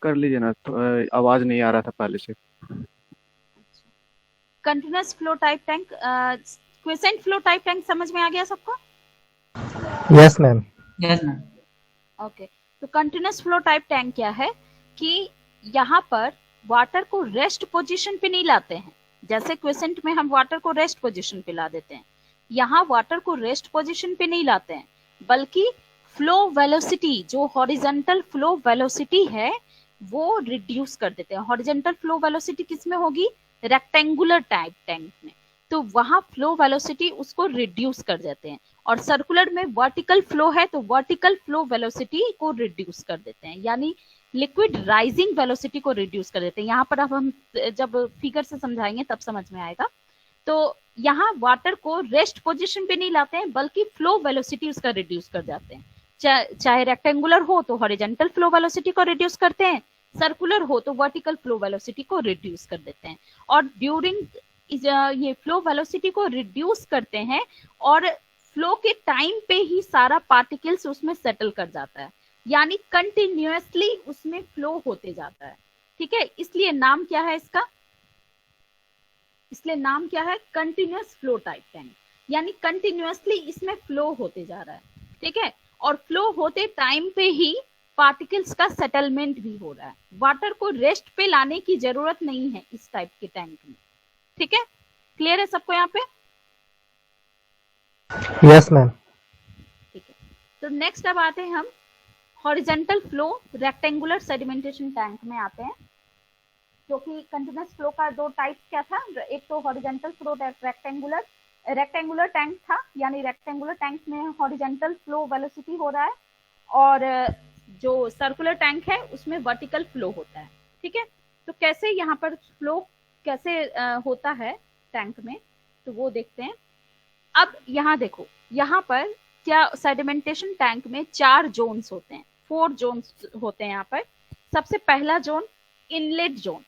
कर लीजिए ना, तो आवाज नहीं आ रहा था पहले से। Continuous flow type tank, quiescent flow type tank समझ में आ गया सबको? Yes ma'am. Yes ma'am. Okay. तो कंटिन्यूअस फ्लो टाइप टैंक क्या है कि यहाँ पर वाटर को रेस्ट पोजीशन पे नहीं लाते हैं। जैसे क्विसेंट में हम वाटर को रेस्ट पोजीशन पे ला देते हैं, यहाँ वाटर को रेस्ट पोजीशन पे नहीं लाते हैं, बल्कि फ्लो वेलोसिटी, जो हॉरिजॉन्टल फ्लो वेलोसिटी है, वो रिड्यूस कर देते हैं। हॉरिजॉन्टल फ्लो वेलोसिटी किसमें होगी? रेक्टेंगुलर टाइप टैंक में। तो वहां फ्लो वेलोसिटी उसको रिड्यूस कर देते हैं। और सर्कुलर में वर्टिकल फ्लो है तो वर्टिकल फ्लो वेलोसिटी को रिड्यूस कर देते हैं, यानी लिक्विड राइजिंग वेलोसिटी को रिड्यूस कर देते हैं। यहाँ पर अब हम जब फिगर से समझाएंगे तब समझ में आएगा। तो यहाँ वाटर को रेस्ट पोजीशन पे नहीं लाते हैं, बल्कि फ्लो वेलोसिटी उसका रिड्यूस कर जाते हैं। चाहे रेक्टेंगुलर हो तो हॉरिजॉन्टल फ्लो वेलोसिटी को रिड्यूस करते हैं, सर्कुलर हो तो वर्टिकल फ्लो वेलोसिटी को रिड्यूस कर देते हैं। और ड्यूरिंग ये फ्लो वेलोसिटी को रिड्यूस करते हैं और फ्लो के टाइम पे ही सारा पार्टिकल्स उसमें सेटल कर जाता है, यानी कंटिन्यूअसली उसमें फ्लो होते जाता है। ठीक है, इसलिए नाम क्या है इसका? इसलिए नाम क्या है? कंटिन्यूअस फ्लो टाइप टैंक, यानी कंटिन्यूअसली इसमें फ्लो होते जा रहा है। ठीक है, और फ्लो होते टाइम पे ही पार्टिकल्स का सेटलमेंट भी हो रहा है। वाटर को रेस्ट पे लाने की जरूरत नहीं है इस टाइप के टैंक में। ठीक है, क्लियर है सबको यहाँ पे? Yes ma'am. ठीक है, तो नेक्स्ट अब आते हैं हम horizontal flow rectangular sedimentation tank में आते हैं। क्योंकि कंटिन्यूअस फ्लो का दो टाइप क्या था, एक तो हॉरिजॉन्टल फ्लो रेक्टेंगुलर टैंक था, यानी रेक्टेंगुलर टैंक में हॉरिजॉन्टल फ्लो वेलोसिटी हो रहा है, और जो सर्कुलर टैंक है उसमें वर्टिकल फ्लो होता है। ठीक है, तो कैसे यहाँ पर फ्लो कैसे होता है टैंक में, तो वो देखते हैं। अब यहाँ देखो, यहाँ पर क्या सेडिमेंटेशन टैंक में 4 जोन्स होते हैं, 4 जोन्स होते हैं यहाँ पर। सबसे पहला zone inlet zone.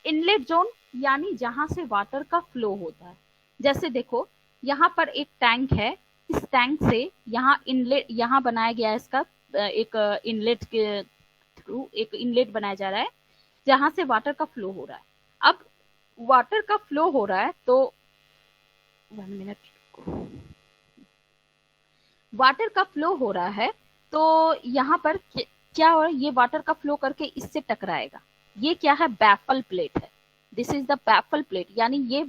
Inlet zone यानी जहां से वाटर का फ्लो होता है। जैसे देखो, यहाँ पर एक टैंक है, इस टैंक से यहाँ इनलेट, यहाँ बनाया गया है इसका एक इनलेट के थ्रू एक इनलेट बनाया जा रहा है जहां से वाटर का फ्लो हो रहा है। अब वाटर का फ्लो हो रहा है तो 1 मिनट, वाटर का फ्लो हो रहा है तो यहाँ पर क्या हो रहा है, ये वाटर का फ्लो करके इससे टकराएगा। ये क्या है? बैफल प्लेट है। This is the baffle plate, यानी ये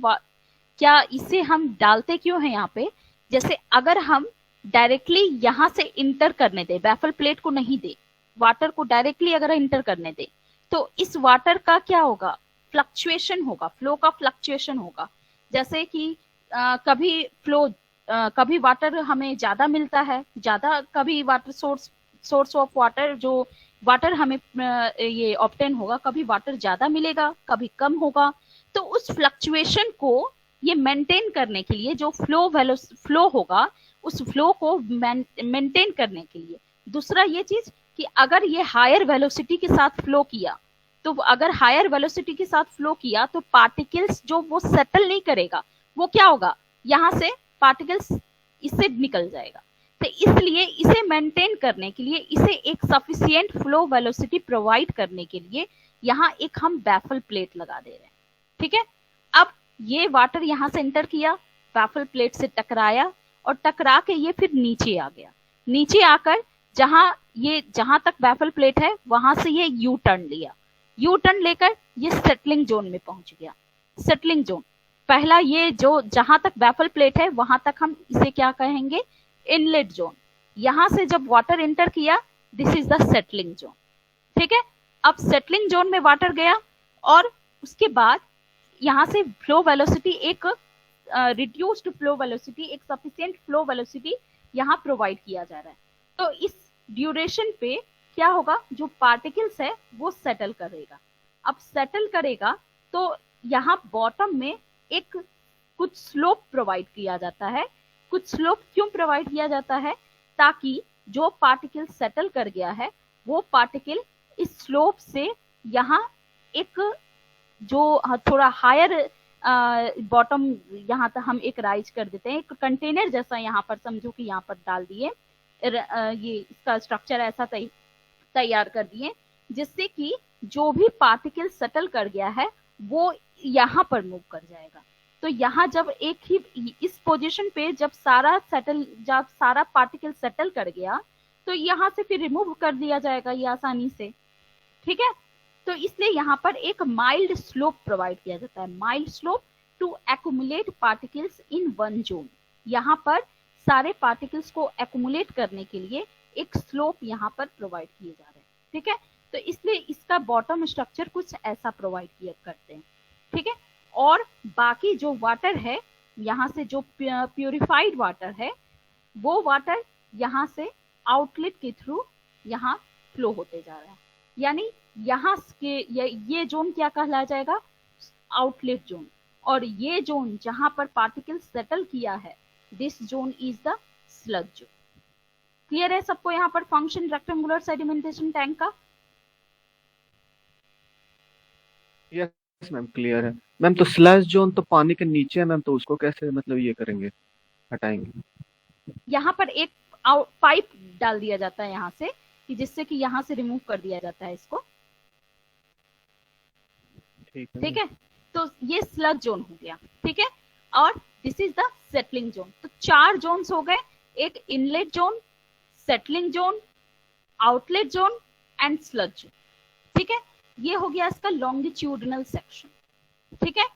क्या इसे हम डालते क्यों है यहाँ पे? जैसे अगर हम डायरेक्टली यहाँ से इंटर करने दे, बैफल प्लेट को नहीं दे, वाटर को डायरेक्टली अगर इंटर करने दे, तो इस वाटर का क्या होगा? फ्लक्चुएशन होगा, फ्लो का फ्लक्चुएशन होगा। जैसे कि कभी फ्लो कभी वाटर हमें ज्यादा मिलता है, ज्यादा, कभी वाटर सोर्स ऑफ वाटर जो वाटर हमें ये ऑब्टेन होगा, कभी वाटर ज्यादा मिलेगा, कभी कम होगा। तो उस फ्लक्चुएशन को ये मेंटेन करने के लिए, जो फ्लो होगा उस फ्लो को मेंटेन करने के लिए। दूसरा ये चीज कि अगर ये हायर वेलोसिटी के साथ फ्लो किया, तो अगर हायर वेलोसिटी के साथ फ्लो किया तो पार्टिकल्स जो वो सेटल नहीं करेगा, वो क्या होगा? यहाँ से पार्टिकल्स इससे निकल जाएगा। तो इसलिए इसे मेंटेन करने के लिए, इसे एक सफिशिएंट फ्लो वेलोसिटी प्रोवाइड करने के लिए यहाँ एक हम बैफल प्लेट लगा दे रहे हैं। ठीक है, अब ये वाटर यहाँ से एंटर किया, बैफल प्लेट से टकराया, और टकरा के ये फिर नीचे आ गया। नीचे आकर जहां तक बैफल प्लेट है वहां से ये यू टर्न लिया, यू टर्न लेकर ये सेटलिंग जोन में पहुंच गया। सेटलिंग जोन पहला, ये जो जहां तक बैफल प्लेट है वहां तक हम इसे क्या कहेंगे? Inlet zone. यहां से जब वाटर एंटर किया, this is the settling zone. ठीक है, अब सेटलिंग जोन में वाटर गया और उसके बाद यहां से फ्लो वेलोसिटी एक रिड्यूस्ड फ्लो वेलोसिटी, एक सफिशिएंट फ्लो वेलोसिटी यहाँ प्रोवाइड किया जा रहा है। तो इस ड्यूरेशन पे क्या होगा? जो पार्टिकल्स है वो सेटल करेगा। अब सेटल करेगा तो यहाँ बॉटम में एक कुछ स्लोप प्रोवाइड किया जाता है। कुछ स्लोप क्यों प्रोवाइड किया जाता है? ताकि जो पार्टिकल सेटल कर गया है वो पार्टिकल इस स्लोप से यहाँ एक जो थोड़ा हायर बॉटम, यहाँ तक हम एक राइज कर देते हैं, एक कंटेनर जैसा यहाँ पर समझो कि यहाँ पर डाल दिए, ये इसका स्ट्रक्चर ऐसा तैयार कर दिए जिससे कि जो भी पार्टिकल सेटल कर गया है वो यहाँ पर मूव कर जाएगा। तो यहाँ जब एक ही इस पोजीशन पे जब सारा पार्टिकल सेटल कर गया तो यहाँ से फिर रिमूव कर दिया जाएगा ये आसानी से, ठीक है। तो इसलिए यहाँ पर एक माइल्ड स्लोप प्रोवाइड किया जाता है, mild slope to accumulate particles in one zone. यहाँ पर सारे पार्टिकल्स को एक्यूमुलेट करने के लिए एक स्लोप यहाँ पर प्रोवाइड किए जा रहे हैं, ठीक है। तो इसलिए इसका बॉटम स्ट्रक्चर कुछ ऐसा प्रोवाइड किया करते हैं, ठीक है। और बाकी जो वाटर है यहाँ से जो प्यूरिफाइड वाटर है वो वाटर यहाँ से आउटलेट के थ्रू यहाँ फ्लो होते जा रहा है, यानी यहाँ के ये जोन क्या कहलाया जाएगा, आउटलेट जोन। और ये जोन जहां पर पार्टिकल सेटल किया है this zone is the slug zone. Clear है सबको यहाँ पर फंक्शन रेक्टेंगुलर सेडिमेंटेशन टैंक का? यस मैम क्लियर है मैम। तो स्लज जोन तो पानी के नीचे है मैम, तो उसको कैसे मतलब ये करेंगे, हटाएंगे? यहाँ पर एक पाइप डाल दिया जाता है यहाँ से कि जिससे कि यहाँ से रिमूव कर दिया जाता है इसको, ठीक है। तो ये स्लग जोन हो गया, ठीक है। और this is the settling zone. तो 4 जोन्स हो गए, एक inlet zone, settling zone, outlet zone and slug zone, ठीक है। ये हो गया इसका लॉन्गिट्यूडिनल सेक्शन, ठीक है।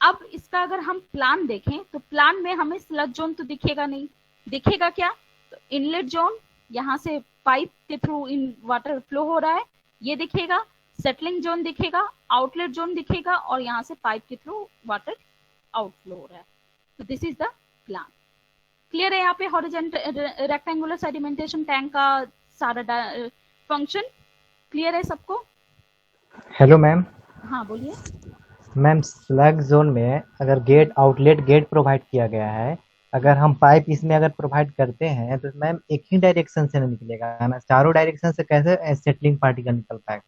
अब इसका अगर हम प्लान देखें तो प्लान में हमें स्लग जोन तो दिखेगा नहीं, दिखेगा क्या, तो इनलेट जोन यहाँ से पाइप के थ्रू इन वाटर फ्लो हो रहा है ये दिखेगा, सेटलिंग जोन दिखेगा, आउटलेट जोन दिखेगा और यहाँ से पाइप के थ्रू वाटर आउटफ्लो हो रहा है। तो this is the plan. Clear है यहाँ पे हॉरिजॉन्टल रेक्टेंगुलर सेडिमेंटेशन टैंक का सारा फंक्शन क्लियर है सबको? Hello ma'am. हाँ बोलिए। मैम स्लग जोन में अगर गेट आउटलेट गेट प्रोवाइड किया गया है, अगर हम पाइप इसमें अगर प्रोवाइड करते हैं तो मैम एक ही डायरेक्शन से नहीं निकलेगा, मैम चारों डायरेक्शन से कैसे सेटलिंग पार्टिकल निकल पाएगा?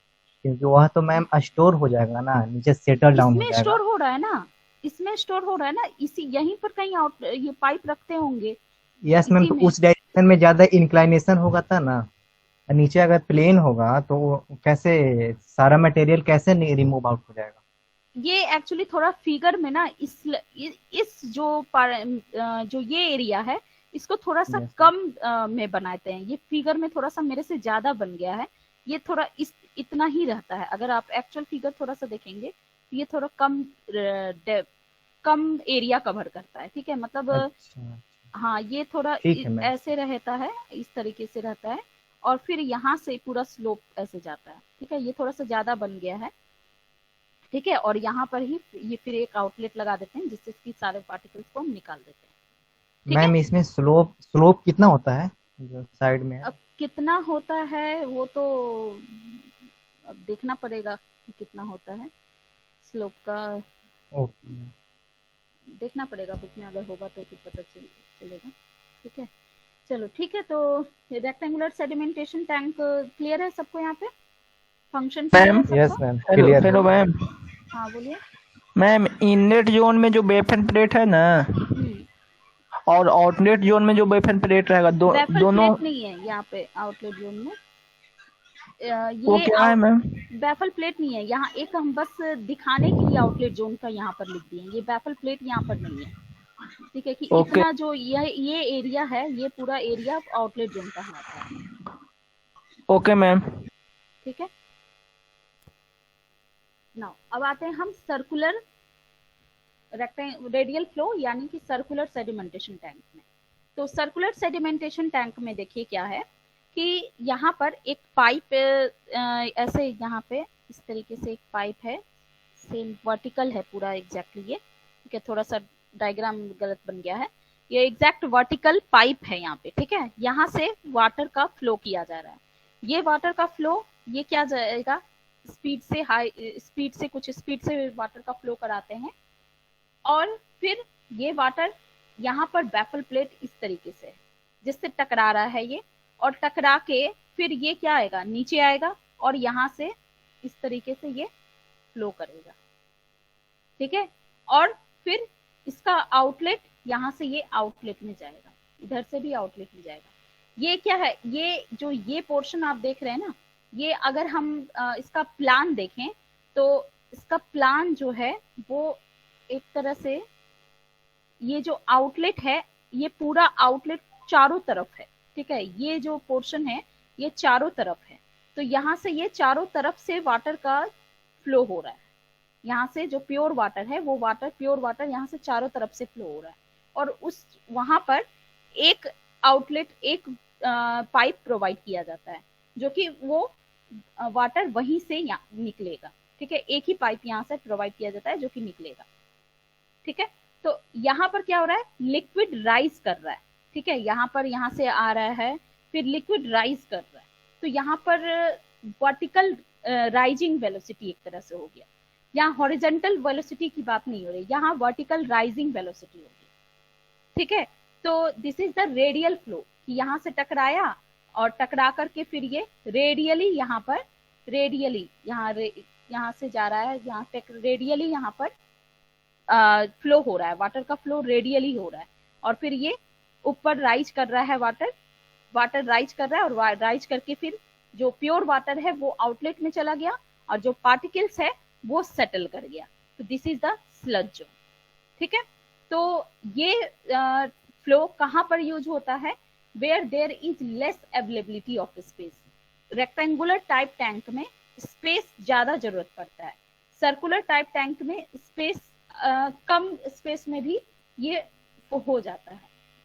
क्योंकि वह तो मैम स्टोर हो जाएगा ना, नीचे सेटल डाउन हो इसमें जाएगा। स्टोर हो रहा है ना, इसमें स्टोर हो रहा है ना, इसी यहीं पर कहीं आउट ये पाइप रखते होंगे। यस मैम, तो उस डायरेक्शन में ज्यादा इंक्लाइनेशन होगा था ना, नीचे अगर प्लेन होगा तो कैसे सारा मटेरियल कैसे रिमूव आउट हो जाएगा? ये एक्चुअली थोड़ा फिगर में ना इस जो ये एरिया है इसको थोड़ा सा कम में बनाते हैं, ये फिगर में थोड़ा सा मेरे से ज्यादा बन गया है, ये थोड़ा इतना ही रहता है। अगर आप एक्चुअल फिगर थोड़ा सा देखेंगे तो ये थोड़ा कम एरिया कवर करता है, ठीक है। मतलब हाँ ये थोड़ा ऐसे रहता है, इस तरीके से रहता है और फिर यहाँ से पूरा स्लोप ऐसे जाता है, ठीक है। ये थोड़ा सा ज्यादा बन गया है, ठीक है। और यहाँ पर ही ये फिर एक आउटलेट लगा देते हैं जिससे कि सारे पार्टिकल्स को हम निकाल देते हैं। मैम इसमें स्लोप कितना होता है जो साइड में है? अब कितना होता है वो तो अब देखना पड़ेगा कि कितना होता है स्लोप का, देखना पड़ेगा बुक में, अगर होगा तो फिर पता चलेगा, ठीक है। चलो ठीक है, तो रेक्टेंगुलर सेडिमेंटेशन टैंक क्लियर है सबको यहाँ पे function? Ma'am yes ma'am clear. Hello ma'am. हाँ बोलिए मैम इनलेट जोन में जो वेफन प्लेट है ना और आउटलेट जोन में जो वेफन प्लेट रहेगा दोनों प्लेट नहीं है यहाँ पे आउटलेट जोन में। वो क्या है मैम? बैफल प्लेट नहीं है यहाँ, एक हम बस दिखाने के लिए आउटलेट जोन का यहाँ पर लिख दिए, ये बैफल प्लेट यहाँ पर नहीं है, ठीक है। कि इतना जो ये एरिया है ये पूरा एरिया आउटलेट जोन का है। ओके मैम, ठीक है। नाउ अब आते हैं हम सर्कुलर रेडियल फ्लो यानी कि सर्कुलर सेडिमेंटेशन टैंक में। तो सर्कुलर सेडिमेंटेशन टैंक में देखिए क्या है कि यहाँ पर एक पाइप ऐसे यहाँ पे इस तरीके से एक पाइप है, सेम वर्टिकल है पूरा एग्जैक्टली ये, ठीक है। थोड़ा सा डायग्राम गलत बन गया है, ये एग्जैक्ट वर्टिकल पाइप है यहाँ पे, ठीक है। यहाँ से वाटर का फ्लो किया जा रहा है, ये वाटर का फ्लो ये क्या जाएगा स्पीड से, हाई स्पीड से, कुछ स्पीड से वाटर का फ्लो कराते हैं और फिर ये वाटर यहाँ पर बैफल प्लेट इस तरीके से जिससे टकरा रहा है ये, और टकरा के फिर ये क्या आएगा नीचे आएगा और यहाँ से इस तरीके से ये फ्लो करेगा, ठीक है। और फिर इसका आउटलेट यहाँ से ये आउटलेट में जाएगा, इधर से भी आउटलेट में जाएगा। ये क्या है, ये जो ये पोर्शन आप देख रहे हैं ना, ये अगर हम इसका प्लान देखें तो इसका प्लान जो है वो एक तरह से ये जो आउटलेट है ये पूरा आउटलेट चारों तरफ है, ठीक है। ये जो पोर्शन है ये चारों तरफ है, तो यहाँ से ये चारों तरफ से वाटर का फ्लो हो रहा है। यहाँ से जो प्योर वाटर है वो प्योर वाटर यहाँ से चारों तरफ से फ्लो हो रहा है, और उस वहां पर एक आउटलेट एक पाइप प्रोवाइड किया जाता है जो कि वो वाटर वहीं से निकलेगा, ठीक है। एक ही पाइप यहाँ से प्रोवाइड किया जाता है जो कि निकलेगा, ठीक है। तो यहाँ पर क्या हो रहा है, लिक्विड राइज कर रहा है, ठीक है। यहाँ से आ रहा है, फिर लिक्विड राइज कर रहा है, तो यहाँ पर वर्टिकल राइजिंग वेलोसिटी एक तरह से हो गया। यहाँ हॉरिजेंटल वेलोसिटी की बात नहीं हो रही, यहाँ वर्टिकल राइजिंग वेलोसिटी हो गई, ठीक है। तो this is the radial flow कि यहाँ से टकराया और टकरा करके फिर ये रेडियली यहाँ पर रेडियली यहाँ से जा रहा है, यहाँ रेडियली यहाँ पर फ्लो हो रहा है, वाटर का फ्लो रेडियली हो रहा है, और फिर ये ऊपर राइज कर रहा है, वाटर राइज कर रहा है, और राइज करके फिर जो प्योर वाटर है वो आउटलेट में चला गया और जो पार्टिकल्स है वो सेटल कर गया। तो this is the sludge zone, ठीक है। तो ये फ्लो कहाँ पर यूज होता है, where there is less availability of space. Rectangular type tank में स्पेस ज्यादा जरूरत पड़ता है, सर्कुलर टाइप टैंक में स्पेस कम स्पेस में भी ये हो जाता है,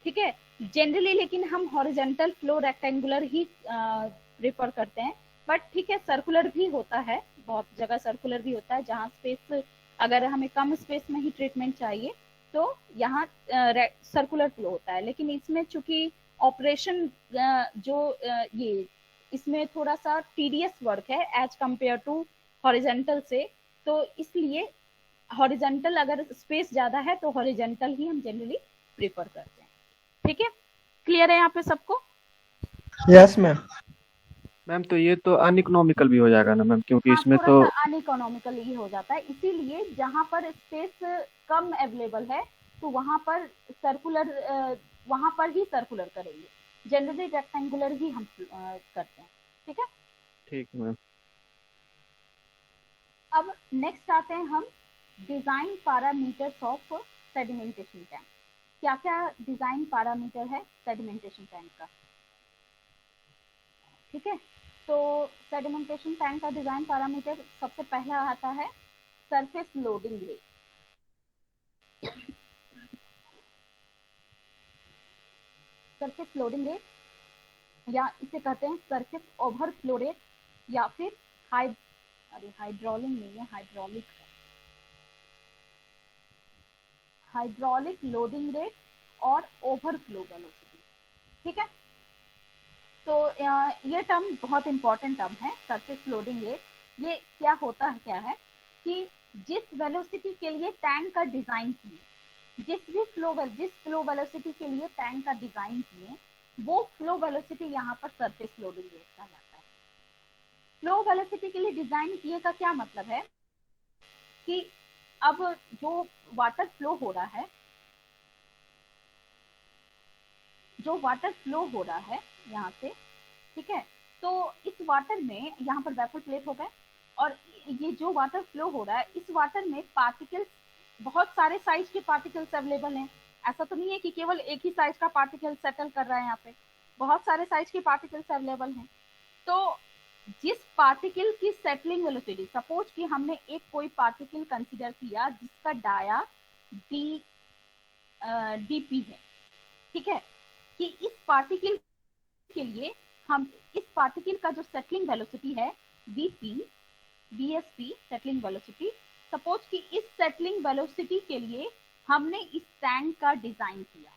ठीक है। जनरली लेकिन हम हॉरिजॉन्टल फ्लो रेक्टेंगुलर ही प्रेफर करते हैं, बट ठीक है सर्कुलर भी होता है, बहुत जगह सर्कुलर भी होता है जहाँ स्पेस अगर हमें कम स्पेस में ही ट्रीटमेंट चाहिए तो यहाँ सर्कुलर फ्लो होता है। लेकिन इसमें चूंकि ऑपरेशन ये इसमें थोड़ा सा टीडियस वर्क है एज कंपेयर टू हॉरिजॉन्टल से, तो इसलिए हॉरिजॉन्टल अगर स्पेस ज्यादा है तो हॉरिजॉन्टल ही हम जनरली प्रेफर करते हैं, ठीक है। क्लियर है यहाँ पे सबको? Yes ma'am. मैम तो ये तो अनइकोनॉमिकल भी हो जाएगा ना मैम, क्योंकि हाँ, इसमें थोड़ा तो सा अनइकोनॉमिकल ही हो जाता है, इसीलिए जहाँ पर स्पेस कम अवेलेबल है तो वहाँ पर ही सर्कुलर करेंगे, जनरली रेक्टेंगुलर ही हम करते हैं, ठीक है। ठीक है मैम। अब नेक्स्ट आते हैं हम design parameters of sedimentation tank. क्या क्या डिजाइन पैरामीटर है सेडिमेंटेशन टैंक का, ठीक है। तो सेडिमेंटेशन टैंक का डिजाइन पैरामीटर सबसे पहला आता है surface loading rate. Surface loading rate या इसे कहते हैं सरफेस ओवरफ्लो रेट, या फिर हाइड्रोलिक नहीं है, हाइड्रोलिक लोडिंग रेट और ओवरफ्लो वेलोसिटी, ठीक है। तो ये टर्म बहुत इंपॉर्टेंट टर्म है, सरफेस लोडिंग रेट। ये क्या होता है, क्या है कि जिस वेलोसिटी के लिए टैंक का डिजाइन किए, जिस फ्लो वेलोसिटी के लिए टैंक का डिजाइन किए वो फ्लो वेलोसिटी यहाँ पर सरफेस लोडिंग रेट कहलाता है। फ्लो वेलोसिटी के लिए डिजाइन किए का क्या मतलब है कि अब जो वाटर फ्लो हो रहा है यहाँ से, ठीक है। तो इस वाटर में यहाँ पर वेपर प्लेट हो गए, और ये जो वाटर फ्लो हो रहा है इस वाटर में पार्टिकल्स, बहुत सारे साइज के पार्टिकल्स अवेलेबल हैं। ऐसा तो नहीं है कि केवल एक ही साइज का पार्टिकल सेटल कर रहा है, यहाँ पे बहुत सारे साइज के पार्टिकल्स अवेलेबल हैं। तो जिस पार्टिकल की सेटलिंग वेलोसिटी, सपोज कि हमने एक कोई पार्टिकल कंसीडर किया जिसका डाया डीपी है, ठीक है, कि इस पार्टिकल के लिए हम इस पार्टिकल का जो सेटलिंग वेलोसिटी है बीएसपी सेटलिंग वेलोसिटी, सपोज कि इस सेटलिंग वेलोसिटी के लिए हमने इस टैंक का डिजाइन किया,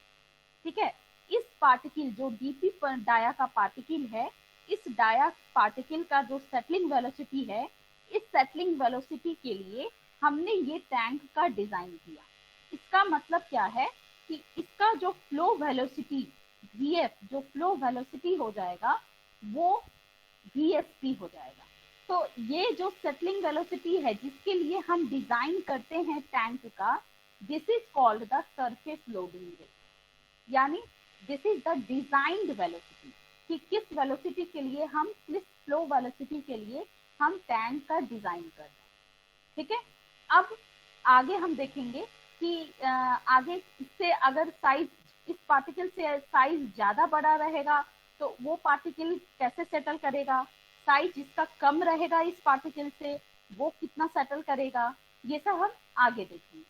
ठीक है। इस पार्टिकल जो डीपी पर डाया का पार्टिकल है, इस डाया पार्टिकल का जो सेटलिंग वेलोसिटी है, इस सेटलिंग वेलोसिटी के लिए हमने ये टैंक का डिजाइन किया। इसका मतलब क्या है कि इसका जो फ्लो वेलोसिटी वीएफ, जो फ्लो वेलोसिटी हो जाएगा वो वीएसपी हो जाएगा। तो ये जो सेटलिंग वेलोसिटी है जिसके लिए हम डिजाइन करते हैं टैंक का, this is called the surface loading rate, यानी this is the designed velocity. कि किस वेलोसिटी के लिए हम, किस फ्लो वेलोसिटी के लिए हम टैंक का डिजाइन कर रहे हैं। ठीक है, अब आगे हम देखेंगे कि आगे इससे अगर साइज, इस पार्टिकल से साइज ज्यादा बड़ा रहेगा तो वो पार्टिकल कैसे सेटल करेगा, साइज जिसका कम रहेगा इस पार्टिकल से वो कितना सेटल करेगा, ये सब हम आगे देखेंगे।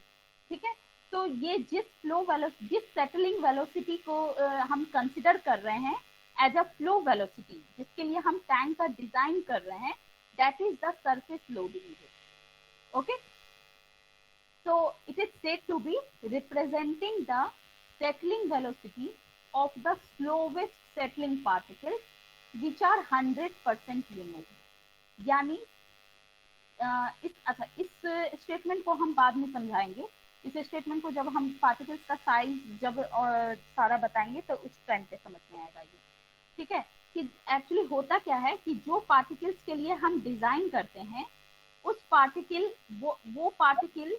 ठीक है, तो ये जिस सेटलिंग वेलोसिटी को हम कंसिडर कर रहे हैं एज अ फ्लो वेलोसिटी, जिसके लिए हम टैंक का डिजाइन कर रहे हैं, that is the surface loading rate. Okay, so it is said to be representing the settling velocity of the slowest settling particles which are 100% removed। यानी इस statement को हम बाद में समझाएंगे। इस स्टेटमेंट को जब हम पार्टिकल्स का साइज जब और सारा बताएंगे तो उस टाइम पे समझ में आएगा ये। ठीक है, कि एक्चुअली होता क्या है कि जो पार्टिकल्स के लिए हम डिजाइन करते हैं उस पार्टिकल वो पार्टिकल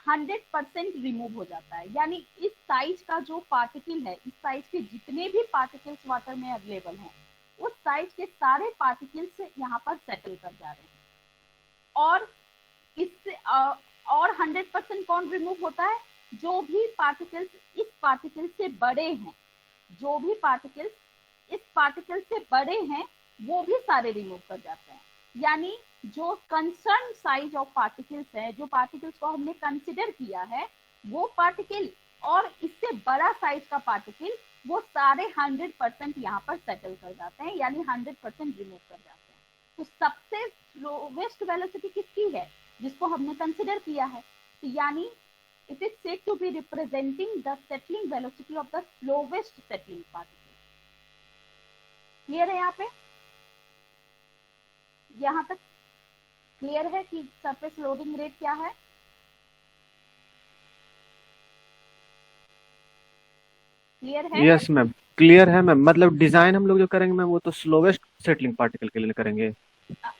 100% रिमूव हो जाता है। यानी इस साइज का जो पार्टिकल है, इस साइज के जितने भी पार्टिकल्स वाटर में अवेलेबल हैं, उस साइज के सारे पार्टिकल्स यहाँ पर सेटल कर जा रहे हैं। और इससे और 100% कौन रिमूव होता है? जो भी पार्टिकल्स इस पार्टिकल से बड़े हैं, जो भी पार्टिकल्स इस पार्टिकल से बड़े हैं वो भी सारे रिमूव कर जाते हैं। यानी जो कंसर्न साइज ऑफ पार्टिकल्स है, जो पार्टिकल्स को हमने कंसिडर किया है, वो पार्टिकल और इससे बड़ा साइज का पार्टिकल वो सारे 100% यहाँ पर सेटल कर जाते हैं, यानी 100% रिमूव कर जाते हैं। तो सबसे स्लोवेस्ट वेलोसिटी किसकी है? जिसको हमने कंसिडर किया है। तो यानी it is said to be representing the settling velocity of the slowest settling particle. Clear है? यहाँ तक क्लियर है कि सरफेस लोडिंग रेट क्या है? क्लियर है? यस मैम, क्लियर है मैम। मतलब डिजाइन हम लोग जो करेंगे मैम वो तो स्लोवेस्ट सेटलिंग पार्टिकल के लिए करेंगे।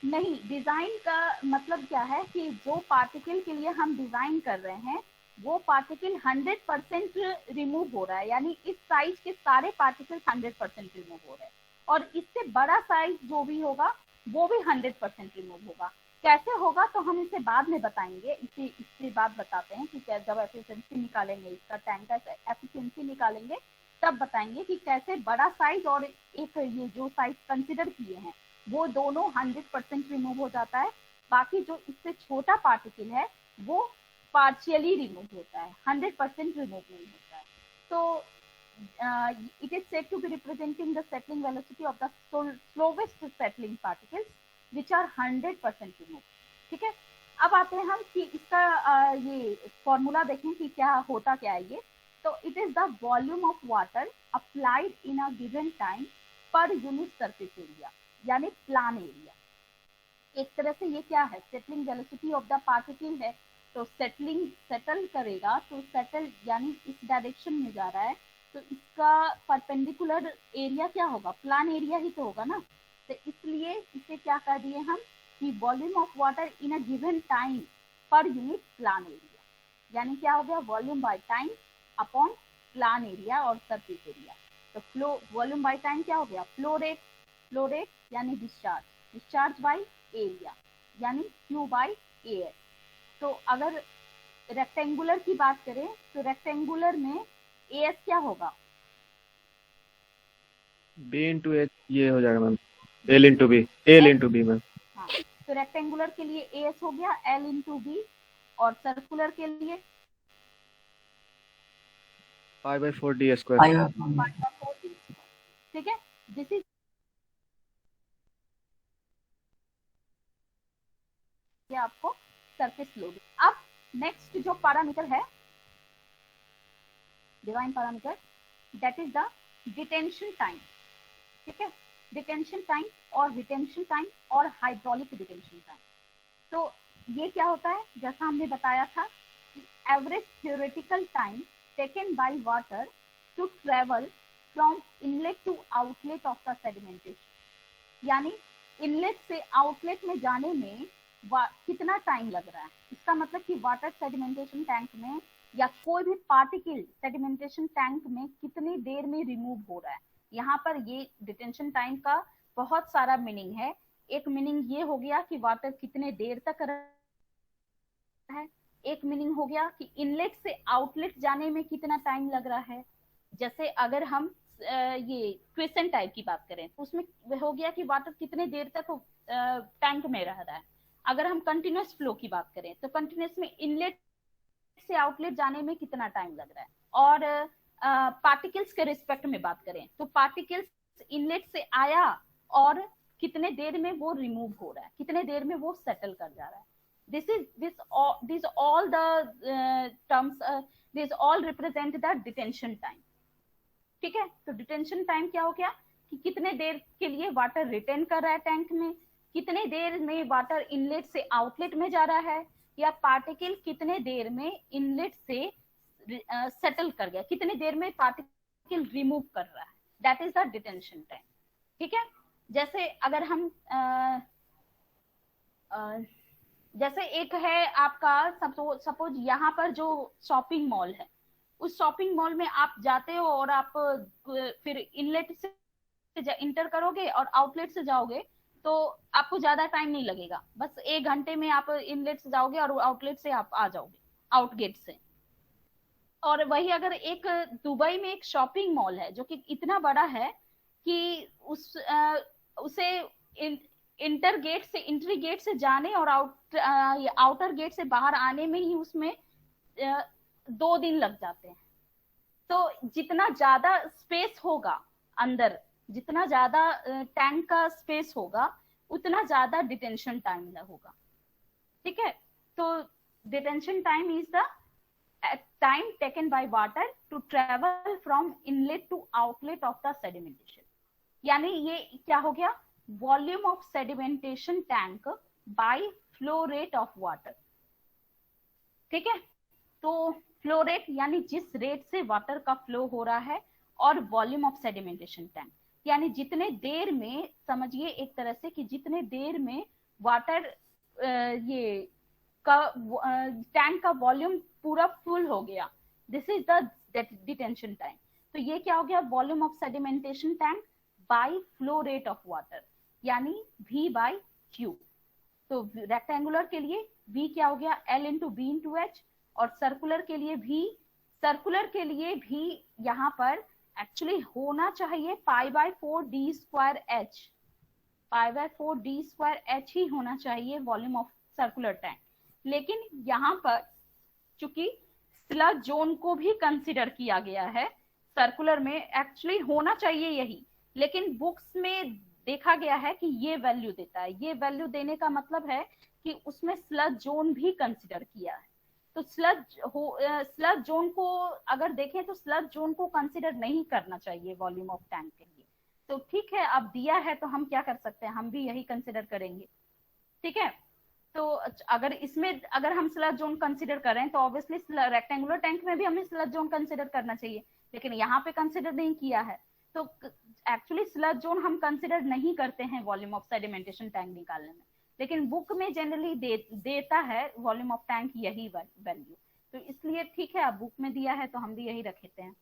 नहीं, डिजाइन का मतलब क्या है कि जो पार्टिकल के लिए हम डिजाइन कर रहे हैं वो पार्टिकल 100% रिमूव हो रहा है। यानी इस साइज के सारे पार्टिकल 100% रिमूव हो रहे हैं और इससे बड़ा साइज जो भी होगा वो भी 100% रिमूव होगा। कैसे होगा तो हम इसे बाद में बताएंगे। इसके बाद बताते हैं कि जब एफिशिएंसी निकालेंगे, इसका टैंक का एफिशिएंसी निकालेंगे तब बताएंगे कि कैसे बड़ा साइज और एक ये जो साइज कंसिडर किए हैं वो दोनों 100% रिमूव हो जाता है। बाकी जो इससे छोटा पार्टिकल है वो पार्शियली रिमूव होता है, 100% रिमूव नहीं होता है। तो it is said to be representing the settling velocity of the slowest settling particles which are 100% removed। ठीक है, अब आते हैं हम कि इसका ये फॉर्मूला देखें कि क्या होता क्या है ये। तो it is the volume of water applied in a given time per unit surface area, यानी प्लान एरिया। एक तरह से ये क्या है? Settling velocity of the particle है। तो सेटल करेगा तो सेटल यानी इस डायरेक्शन में जा रहा है तो इसका परपेंडिकुलर एरिया क्या होगा? प्लान एरिया ही तो होगा ना। तो इसलिए इसे क्या कर दिए हम कि volume of water in a given time per unit plan area, यानी क्या हो गया? Volume by time upon plan area और सरफेस एरिया। तो फ्लो वॉल्यूम बाय टाइम क्या हो गया? फ्लो रेट यानी डिस्चार्ज बाय एरिया यानी Q बाय AS। तो अगर रेक्टेंगुलर की बात करें तो रेक्टेंगुलर में AS क्या होगा? B इंटू H ये हो जाएगा ma'am, L into B ma'am. हाँ, तो रेक्टेंगुलर के लिए AS हो गया L इंटू B और सर्कुलर के लिए π/4 d स्क्वायर। ठीक है, दिस इज ये आपको सरफेस लोड। अब नेक्स्ट जो पैरामीटर है, divine parameter, that is the detention time. ठीक है, डिटेंशन टाइम और रिटेंशन टाइम और हाइड्रोलिक डिटेंशन टाइम। तो ये क्या होता है? जैसा हमने बताया था कि average theoretical time taken by water to travel from inlet to outlet of the sedimentation, यानी इनलेट से आउटलेट में जाने में कितना टाइम लग रहा है। इसका मतलब कि वाटर सेडिमेंटेशन टैंक में या कोई भी पार्टिकल सेडिमेंटेशन टैंक में कितनी देर में रिमूव हो रहा है, यहाँ पर ये डिटेंशन टाइम का बहुत सारा मीनिंग है। एक मीनिंग ये हो गया कि वाटर कितने देर तक रहा है, एक मीनिंग हो गया कि इनलेट से आउटलेट जाने में कितना टाइम लग रहा है। जैसे अगर हम ये क्वेश्चन टाइप की बात करें तो उसमें हो गया कि वाटर कितने देर तक टैंक में रह रहा है। अगर हम कंटिन्यूस फ्लो की बात करें तो कंटिन्यूस में इनलेट से आउटलेट जाने में कितना टाइम लग रहा है। और पार्टिकल्स के रिस्पेक्ट में बात करें तो पार्टिकल्स इनलेट से आया और कितने देर में वो रिमूव हो रहा है, कितने देर में वो सेटल कर जा रहा है। These all the terms, these all represent the detention time। ठीक है, तो डिटेंशन टाइम क्या हो गया कि कितने देर के लिए वाटर रिटेन कर रहा है टैंक में, कितने देर में वाटर इनलेट से आउटलेट में जा रहा है, या पार्टिकल कितने देर में इनलेट से सेटल कर गया, कितने देर में पार्टिकल रिमूव कर रहा है। That is the detention time. ठीक है, जैसे अगर हम जैसे एक है आपका सपोज यहाँ पर जो शॉपिंग मॉल है, उस शॉपिंग मॉल में आप जाते हो और आप फिर इनलेट से इंटर करोगे और आउटलेट से जाओगे तो आपको ज्यादा टाइम नहीं लगेगा, बस 1 घंटे में आप इनलेट से जाओगे और आउटलेट से आप आ जाओगे, आउट गेट से। और वही अगर एक दुबई में एक शॉपिंग मॉल है जो कि इतना बड़ा है कि उसे इंटर गेट से, इंट्री गेट से जाने और आउटर गेट से बाहर आने में ही उसमें 2 दिन लग जाते हैं। तो जितना ज्यादा स्पेस होगा अंदर, जितना ज्यादा टैंक का स्पेस होगा उतना ज्यादा डिटेंशन टाइम होगा। ठीक है, तो detention time is the time taken by water to travel from inlet to outlet of the sedimentation. यानी ये क्या हो गया, volume of sedimentation tank by flow rate of water. ठीक है, तो फ्लो रेट यानी जिस रेट से वाटर का फ्लो हो रहा है, और वॉल्यूम ऑफ सेडिमेंटेशन टैंक यानी जितने देर में, समझिए एक तरह से कि जितने देर में वाटर ये का टैंक का वॉल्यूम पूरा फुल हो गया, this is the detention time. तो ये क्या हो गया, volume of sedimentation tank by flow rate of water, यानी V बाय Q। तो रेक्टेंगुलर के लिए V क्या हो गया, L into B into H, और सर्कुलर के लिए भी यहाँ पर एक्चुअली होना चाहिए π/4d²H, π/4d²H ही होना चाहिए वॉल्यूम ऑफ सर्कुलर टैंक। लेकिन यहाँ पर चूंकि स्लज जोन को भी कंसिडर किया गया है, सर्कुलर में एक्चुअली होना चाहिए यही, लेकिन बुक्स में देखा गया है कि ये वैल्यू देता है। ये वैल्यू देने का मतलब है कि उसमें स्लज जोन भी कंसिडर किया है। तो स्लज जोन को अगर देखें तो स्लज जोन को कंसिडर नहीं करना चाहिए वॉल्यूम ऑफ टैंक के लिए। तो ठीक है, अब दिया है तो हम क्या कर सकते हैं, हम भी यही कंसिडर करेंगे। ठीक है, तो अगर इसमें अगर हम स्लज जोन कंसिडर करें तो ऑब्वियसली रेक्टेंगुलर टैंक में भी हमें स्लज जोन कंसिडर करना चाहिए, लेकिन यहाँ पे कंसिडर नहीं किया है। तो एक्चुअली स्लज जोन हम कंसिडर नहीं करते हैं वॉल्यूम ऑफ सेडिमेंटेशन टैंक निकालने में, लेकिन बुक में जनरली देता है वॉल्यूम ऑफ टैंक यही वैल्यू। तो इसलिए ठीक है, अब बुक में दिया है तो हम भी यही रखते हैं।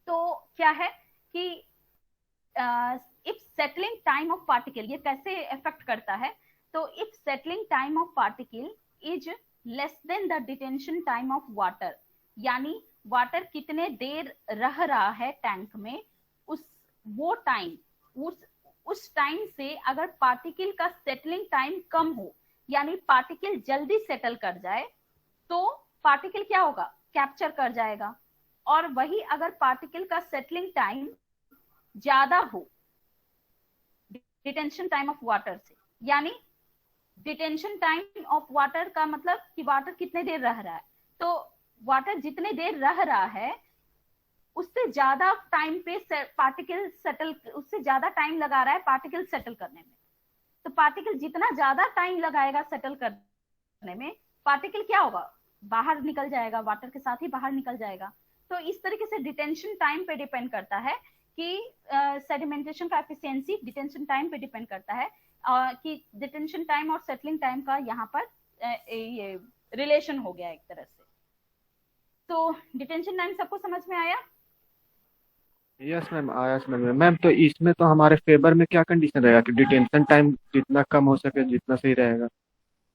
तो क्या है कि if settling time of particle, ये कैसे इफेक्ट करता है, तो if settling time of particle is less than the detention time of water, यानी वाटर कितने देर रह रहा है टैंक में, वो टाइम, उस टाइम से अगर पार्टिकल का सेटलिंग टाइम कम हो, यानी पार्टिकल जल्दी सेटल कर जाए, तो पार्टिकल क्या होगा, कैप्चर कर जाएगा। और वही अगर पार्टिकल का सेटलिंग टाइम ज्यादा हो डिटेंशन टाइम ऑफ वाटर से, यानी डिटेंशन टाइम ऑफ वाटर का मतलब कि वाटर कितने देर रह रहा है, तो वाटर जितने देर रह रहा है उससे ज्यादा टाइम पे पार्टिकल सेटल, उससे ज्यादा टाइम लगा रहा है पार्टिकल सेटल करने में। तो पार्टिकल जितना ज्यादा टाइम लगाएगा सेटल करने में, पार्टिकल क्या होगा, बाहर निकल जाएगा, वाटर के साथ ही बाहर निकल जाएगा। तो इस तरीके से डिटेंशन टाइम पे डिपेंड करता है कि सेडिमेंटेशन का एफिशिएंसी डिटेंशन टाइम पे डिपेंड करता है, कि डिटेंशन टाइम और सेटलिंग टाइम का यहाँ पर ये रिलेशन हो गया एक तरह से। तो डिटेंशन टाइम सबको समझ में आया? यस मैम, आया समझ में मैम। तो इसमें तो हमारे फेवर में क्या कंडीशन रहेगा कि डिटेंशन टाइम जितना कम हो सके जितना सही रहेगा?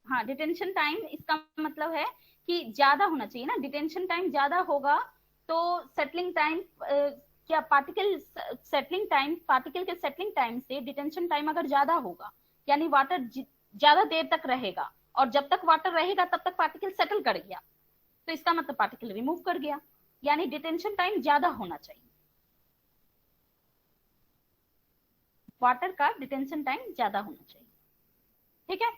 हाँ, डिटेंशन टाइम इसका मतलब है कि ज्यादा होना चाहिए ना। डिटेंशन टाइम ज्यादा होगा तो सेटलिंग टाइम क्या पार्टिकल सेटलिंग टाइम, पार्टिकल के सेटलिंग टाइम से डिटेंशन टाइम अगर ज्यादा होगा यानी वाटर ज्यादा देर तक रहेगा, और जब तक वाटर रहेगा तब तक पार्टिकल सेटल कर गया, तो इसका मतलब पार्टिकल रिमूव कर गया, यानी डिटेंशन टाइम ज्यादा होना चाहिए। वाटर का डिटेंशन टाइम ज्यादा होना चाहिए। ठीक है,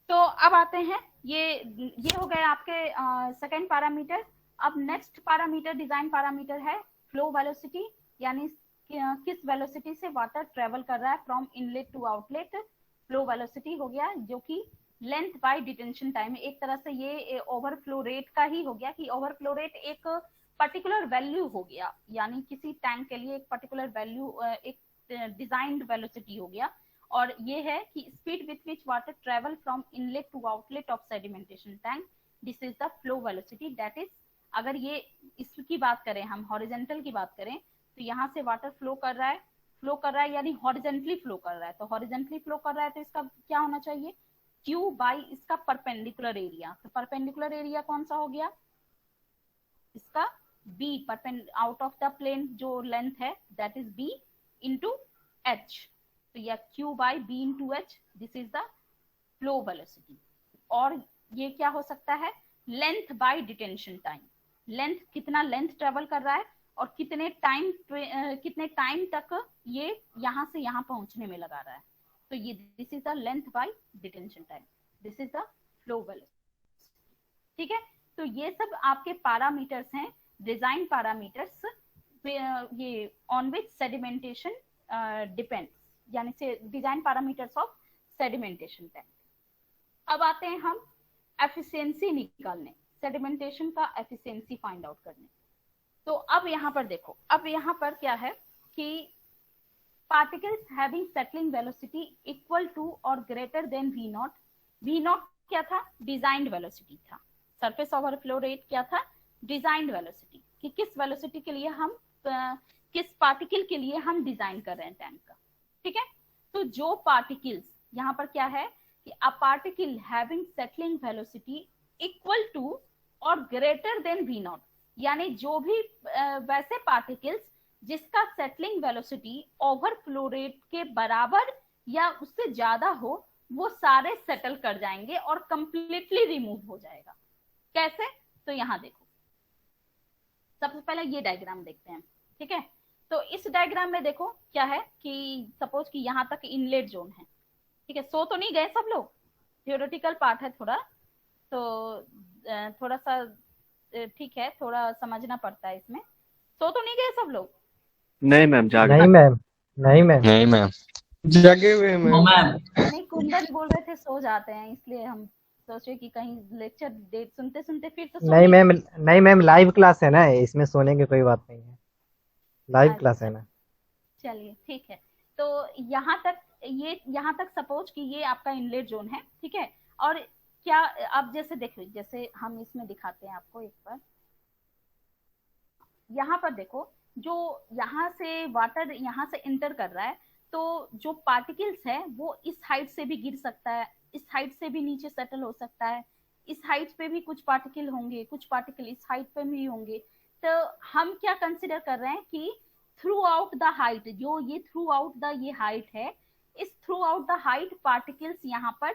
तो अब आते हैं, ये हो गए आपके सेकेंड पैरामीटर। अब नेक्स्ट पैरामीटर डिजाइन पैरामीटर है फ्लो वेलोसिटी, यानी किस वेलोसिटी से वाटर ट्रेवल कर रहा है from inlet to outlet. Flow velocity हो गया जो कि लेंथ बाय डिटेंशन टाइम, एक तरह से ये ओवरफ्लो रेट का ही हो गया कि ओवरफ्लो रेट एक पर्टिकुलर वैल्यू हो गया, यानी किसी टैंक के लिए एक पर्टिकुलर वैल्यू, एक डिजाइंड वेलोसिटी हो गया। और ये है कि speed with which water travel from inlet to outlet of sedimentation tank, this is the flow velocity. That is, अगर ये इसकी बात करें, हम हॉरिजेंटल की बात करें, तो यहाँ से वाटर फ्लो कर रहा है, यानी हॉरिजेंटली फ्लो कर रहा है। तो हॉरिजेंटली फ्लो कर रहा है तो इसका क्या होना चाहिए, क्यू बाई इसका परपेंडिकुलर एरिया। तो परपेंडिकुलर एरिया कौन सा हो गया, इसका B, out of the plane जो लेंथ है that is B into H. तो यह q by B into H, this is the flow velocity. और ये क्या हो सकता है, length by detention time, length कितना लेंथ ट्रेवल कर रहा है और कितने टाइम तक ये यहाँ से यहाँ पहुंचने में लगा रहा है। तो ये this is the length by detention time, this is the flow velocity. ठीक है, तो ये सब आपके पैरामीटर्स हैं, डिजाइन पैरामीटर्स, ये ऑन विच सेडिमेंटेशन डिपेंड्स, यानी से design parameters of sedimentation tank. अब आते हैं हम एफिशिएंसी निकालने, सेडिमेंटेशन का एफिशिएंसी फाइंड आउट करने। तो अब यहाँ पर देखो, अब यहाँ पर क्या है कि particles having settling velocity equal to और greater than V naught. V naught क्या था, डिजाइंड वेलोसिटी था। सरफेस ओवरफ्लो रेट क्या था, डिजाइंड वेलोसिटी, कि किस वेलोसिटी के लिए हम किस पार्टिकल के लिए हम डिजाइन कर रहे हैं टैंक का। ठीक है, तो जो पार्टिकल्स यहाँ पर क्या है कि a particle having settling velocity equal to और ग्रेटर देन वी नॉट, यानी जो भी वैसे पार्टिकल्स जिसका सेटलिंग वेलोसिटी ओवरफ्लो रेट के बराबर या उससे ज्यादा हो, वो सारे सेटल कर जाएंगे और कंप्लीटली रिमूव हो जाएगा। कैसे, तो यहाँ देखो, सबसे पहले ये डायग्राम देखते हैं। ठीक है, तो इस डायग्राम में देखो क्या है कि सपोज कि यहाँ तक इनलेट जोन है। ठीक है, सो तो नहीं गए सब लोग, थियोरेटिकल पार्ट है थोड़ा, तो थोड़ा सा ठीक है, थोड़ा समझना पड़ता है इसमें। सो तो नहीं गए सब लोग? नहीं मैम, जाग नहीं मैम, नहीं मैम, नहीं मैम। जगे हुए मैम। नहीं, कुंदन बोल रहे थे सो जाते हैं, इसलिए हम सोचे कि कहीं लेक्चर डेट सुनते सुनते फिर तो नहीं मैम, नहीं मैम, लाइव क्लास है ना, इसमें सोने की कोई बात नहीं है, लाइव क्लास है ना। चलिए ठीक है, तो यहाँ तक सपोज कि ये आपका इनलेट जोन है। ठीक है, और क्या अब जैसे देखो, जैसे हम इसमें दिखाते हैं आपको एक बार, यहाँ पर देखो, जो यहाँ से वाटर यहाँ से एंटर कर रहा है, तो जो पार्टिकल्स है वो इस हाइट से भी गिर सकता है, इस हाइट से भी नीचे सेटल हो सकता है, इस हाइट पे भी कुछ पार्टिकल होंगे, कुछ पार्टिकल इस हाइट पे भी होंगे। तो हम क्या कंसिडर कर रहे हैं कि थ्रू आउट द हाइट, जो ये थ्रू आउट द ये हाइट है, इस through out the height particles यहाँ पर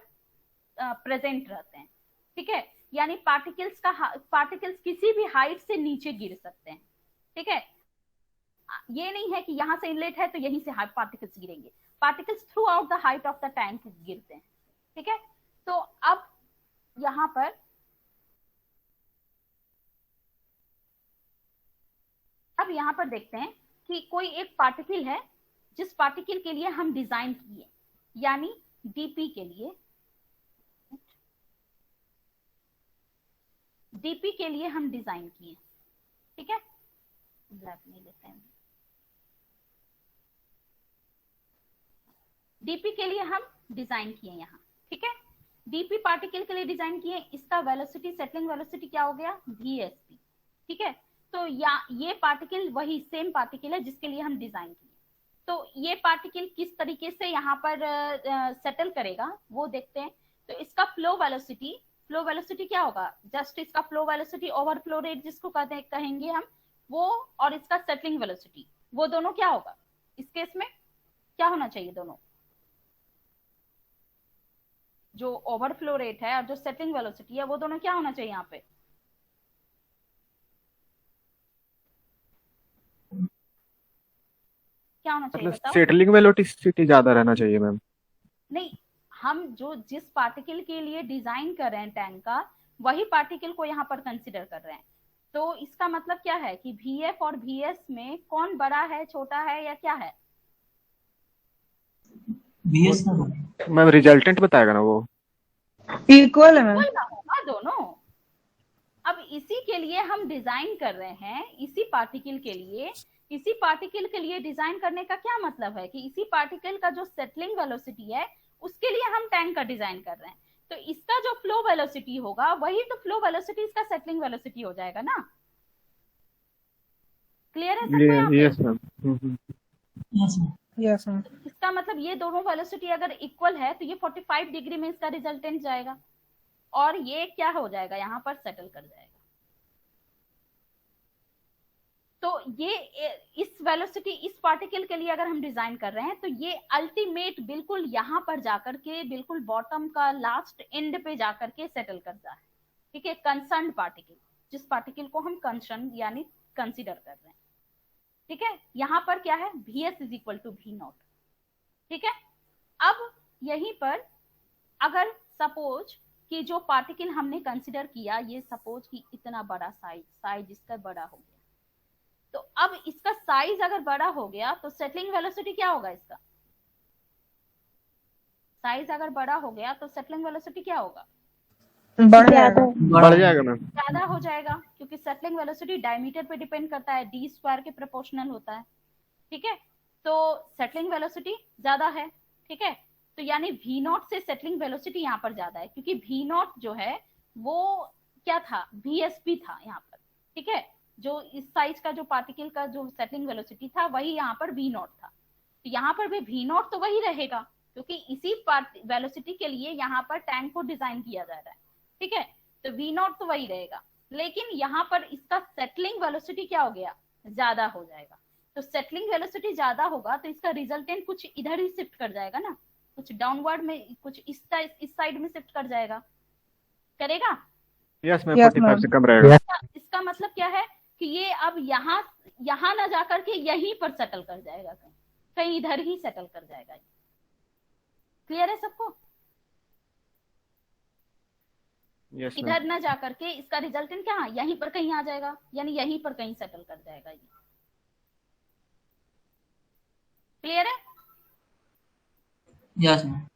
प्रेजेंट रहते हैं। ठीक है, यानी पार्टिकल्स किसी भी हाइट से नीचे गिर सकते हैं। ठीक है, ये नहीं है कि यहाँ से इनलेट है तो यहीं से पार्टिकल्स गिरेंगे, particles through out the height of the tank गिरते हैं। ठीक है, तो अब यहाँ पर देखते हैं कि कोई एक पार्टिकल है जिस पार्टिकल के लिए हम डिजाइन किए, यानी डीपी के लिए, हम डिजाइन किए। ठीक है, ब्लैक नहीं लेते हैं, डीपी के लिए हम डिजाइन किए यहाँ। ठीक है, डीपी पार्टिकल के लिए डिजाइन किए, इसका वेलोसिटी, सेटलिंग वेलोसिटी क्या हो गया, VSP। ठीक है, तो ये पार्टिकल वही सेम पार्टिकल है जिसके लिए हम डिजाइन किए। तो ये पार्टिकल किस तरीके से यहाँ पर सेटल करेगा वो देखते हैं। तो इसका फ्लो वेलोसिटी क्या होगा, जस्ट इसका फ्लो वेलोसिटी ओवरफ्लो रेट जिसको कहेंगे हम वो, और इसका सेटलिंग वेलोसिटी, वो दोनों क्या होगा इस केस में, क्या होना चाहिए दोनों, जो ओवरफ्लो रेट है और जो सेटलिंग वेलोसिटी है वो दोनों क्या होना चाहिए यहाँ पे। क्या होना चाहिए मतलब बताओ। सेटलिंग वेलोसिटी ज्यादा रहना चाहिए मैम। नहीं, हम जो जिस पार्टिकल के लिए डिजाइन कर रहे हैं टैंक का, वही पार्टिकल को यहाँ पर कंसिडर कर रहे हैं। तो इसका मतलब क्या है कि VF और VS में कौन बड़ा है, छोटा है या क्या है। VS का बड़ा। मैम रिजल्टेंट बताएगा ना वो। इक्वल है मैम। इक्वल ना होगा दोनों। अब इसी के लिए हम डिजाइन कर रहे हैं, इसी पार्टिकल के लिए डिजाइन करने का क्या मतलब है कि इसी पार्टिकल का जो सेटलिंग वेलोसिटी है उसके लिए हम टैंक का डिजाइन कर रहे हैं। तो इसका जो फ्लो वेलोसिटी होगा वही तो फ्लो वेलोसिटी इसका सेटलिंग वेलोसिटी हो जाएगा ना। क्लियर है सबको यहाँ पे? Yes ma'am. Yes, ma'am. Yes ma'am. इसका मतलब ये दोनों वेलोसिटी अगर इक्वल है तो ये 45 डिग्री में इसका रिजल्टेंट जाएगा और ये क्या हो जाएगा, यहाँ पर सेटल कर जाएगा। तो ये इस वेलोसिटी इस पार्टिकल के लिए अगर हम डिजाइन कर रहे हैं तो ये अल्टीमेट बिल्कुल यहाँ पर जाकर के बिल्कुल बॉटम का लास्ट एंड पे जाकर के सेटल करता है। ठीक है, कंसर्न पार्टिकल, जिस पार्टिकल को हम कंसर्न यानी कंसिडर कर रहे हैं। ठीक है, यहाँ पर क्या है, VS is equal to V0। ठीक है, अब यहीं पर अगर सपोज कि जो पार्टिकल हमने कंसिडर किया, ये सपोज कि इतना बड़ा साइज इसका बड़ा हो गया, तो अब इसका साइज अगर बड़ा हो गया तो सेटलिंग वेलोसिटी क्या होगा, इसका साइज अगर बड़ा हो गया तो सेटलिंग वेलोसिटी क्या होगा, बढ़ जाएगा। बढ़ जाएगा मैम। ज्यादा हो जाएगा, क्योंकि सेटलिंग वेलोसिटी डायमीटर पे डिपेंड करता है, d स्क्वायर के प्रोपोर्शनल होता है। ठीक है, तो सेटलिंग वेलोसिटी ज्यादा है। ठीक है, तो यानी V0 से सेटलिंग वेलोसिटी यहाँ पर ज्यादा है, क्योंकि V0 जो है वो क्या था, VSP था यहाँ पर। ठीक है, जो इस साइज का जो पार्टिकल का जो सेटलिंग वेलोसिटी था वही यहाँ पर V0 था। तो यहाँ पर भी V0 तो वही रहेगा, क्योंकि इसी वेलोसिटी के लिए यहाँ पर टैंक को डिजाइन किया जा रहा है। ठीक है, तो V0 तो वही रहेगा, लेकिन यहाँ पर इसका सेटलिंग वेलोसिटी क्या हो गया, ज्यादा हो जाएगा। तो सेटलिंग वेलोसिटी ज्यादा होगा तो इसका रिजल्टेंट कुछ इधर ही शिफ्ट कर जाएगा ना, कुछ डाउनवर्ड में, कुछ इस साइड में शिफ्ट कर जाएगा, करेगा। Yes ma'am, Yes, 45 ma'am. से कम रहेगा। इसका मतलब क्या है कि ये अब यहाँ ना जाकर के यहीं पर सेटल कर जाएगा, कहीं इधर ही सेटल कर जाएगा। क्लियर है सबको? Yes ma'am. इधर ना जाकर के इसका रिजल्टेंट क्या, यहीं पर कहीं आ जाएगा, यानी यहीं पर कहीं सेटल कर जाएगा ये। क्लियर है? Yes, ma'am.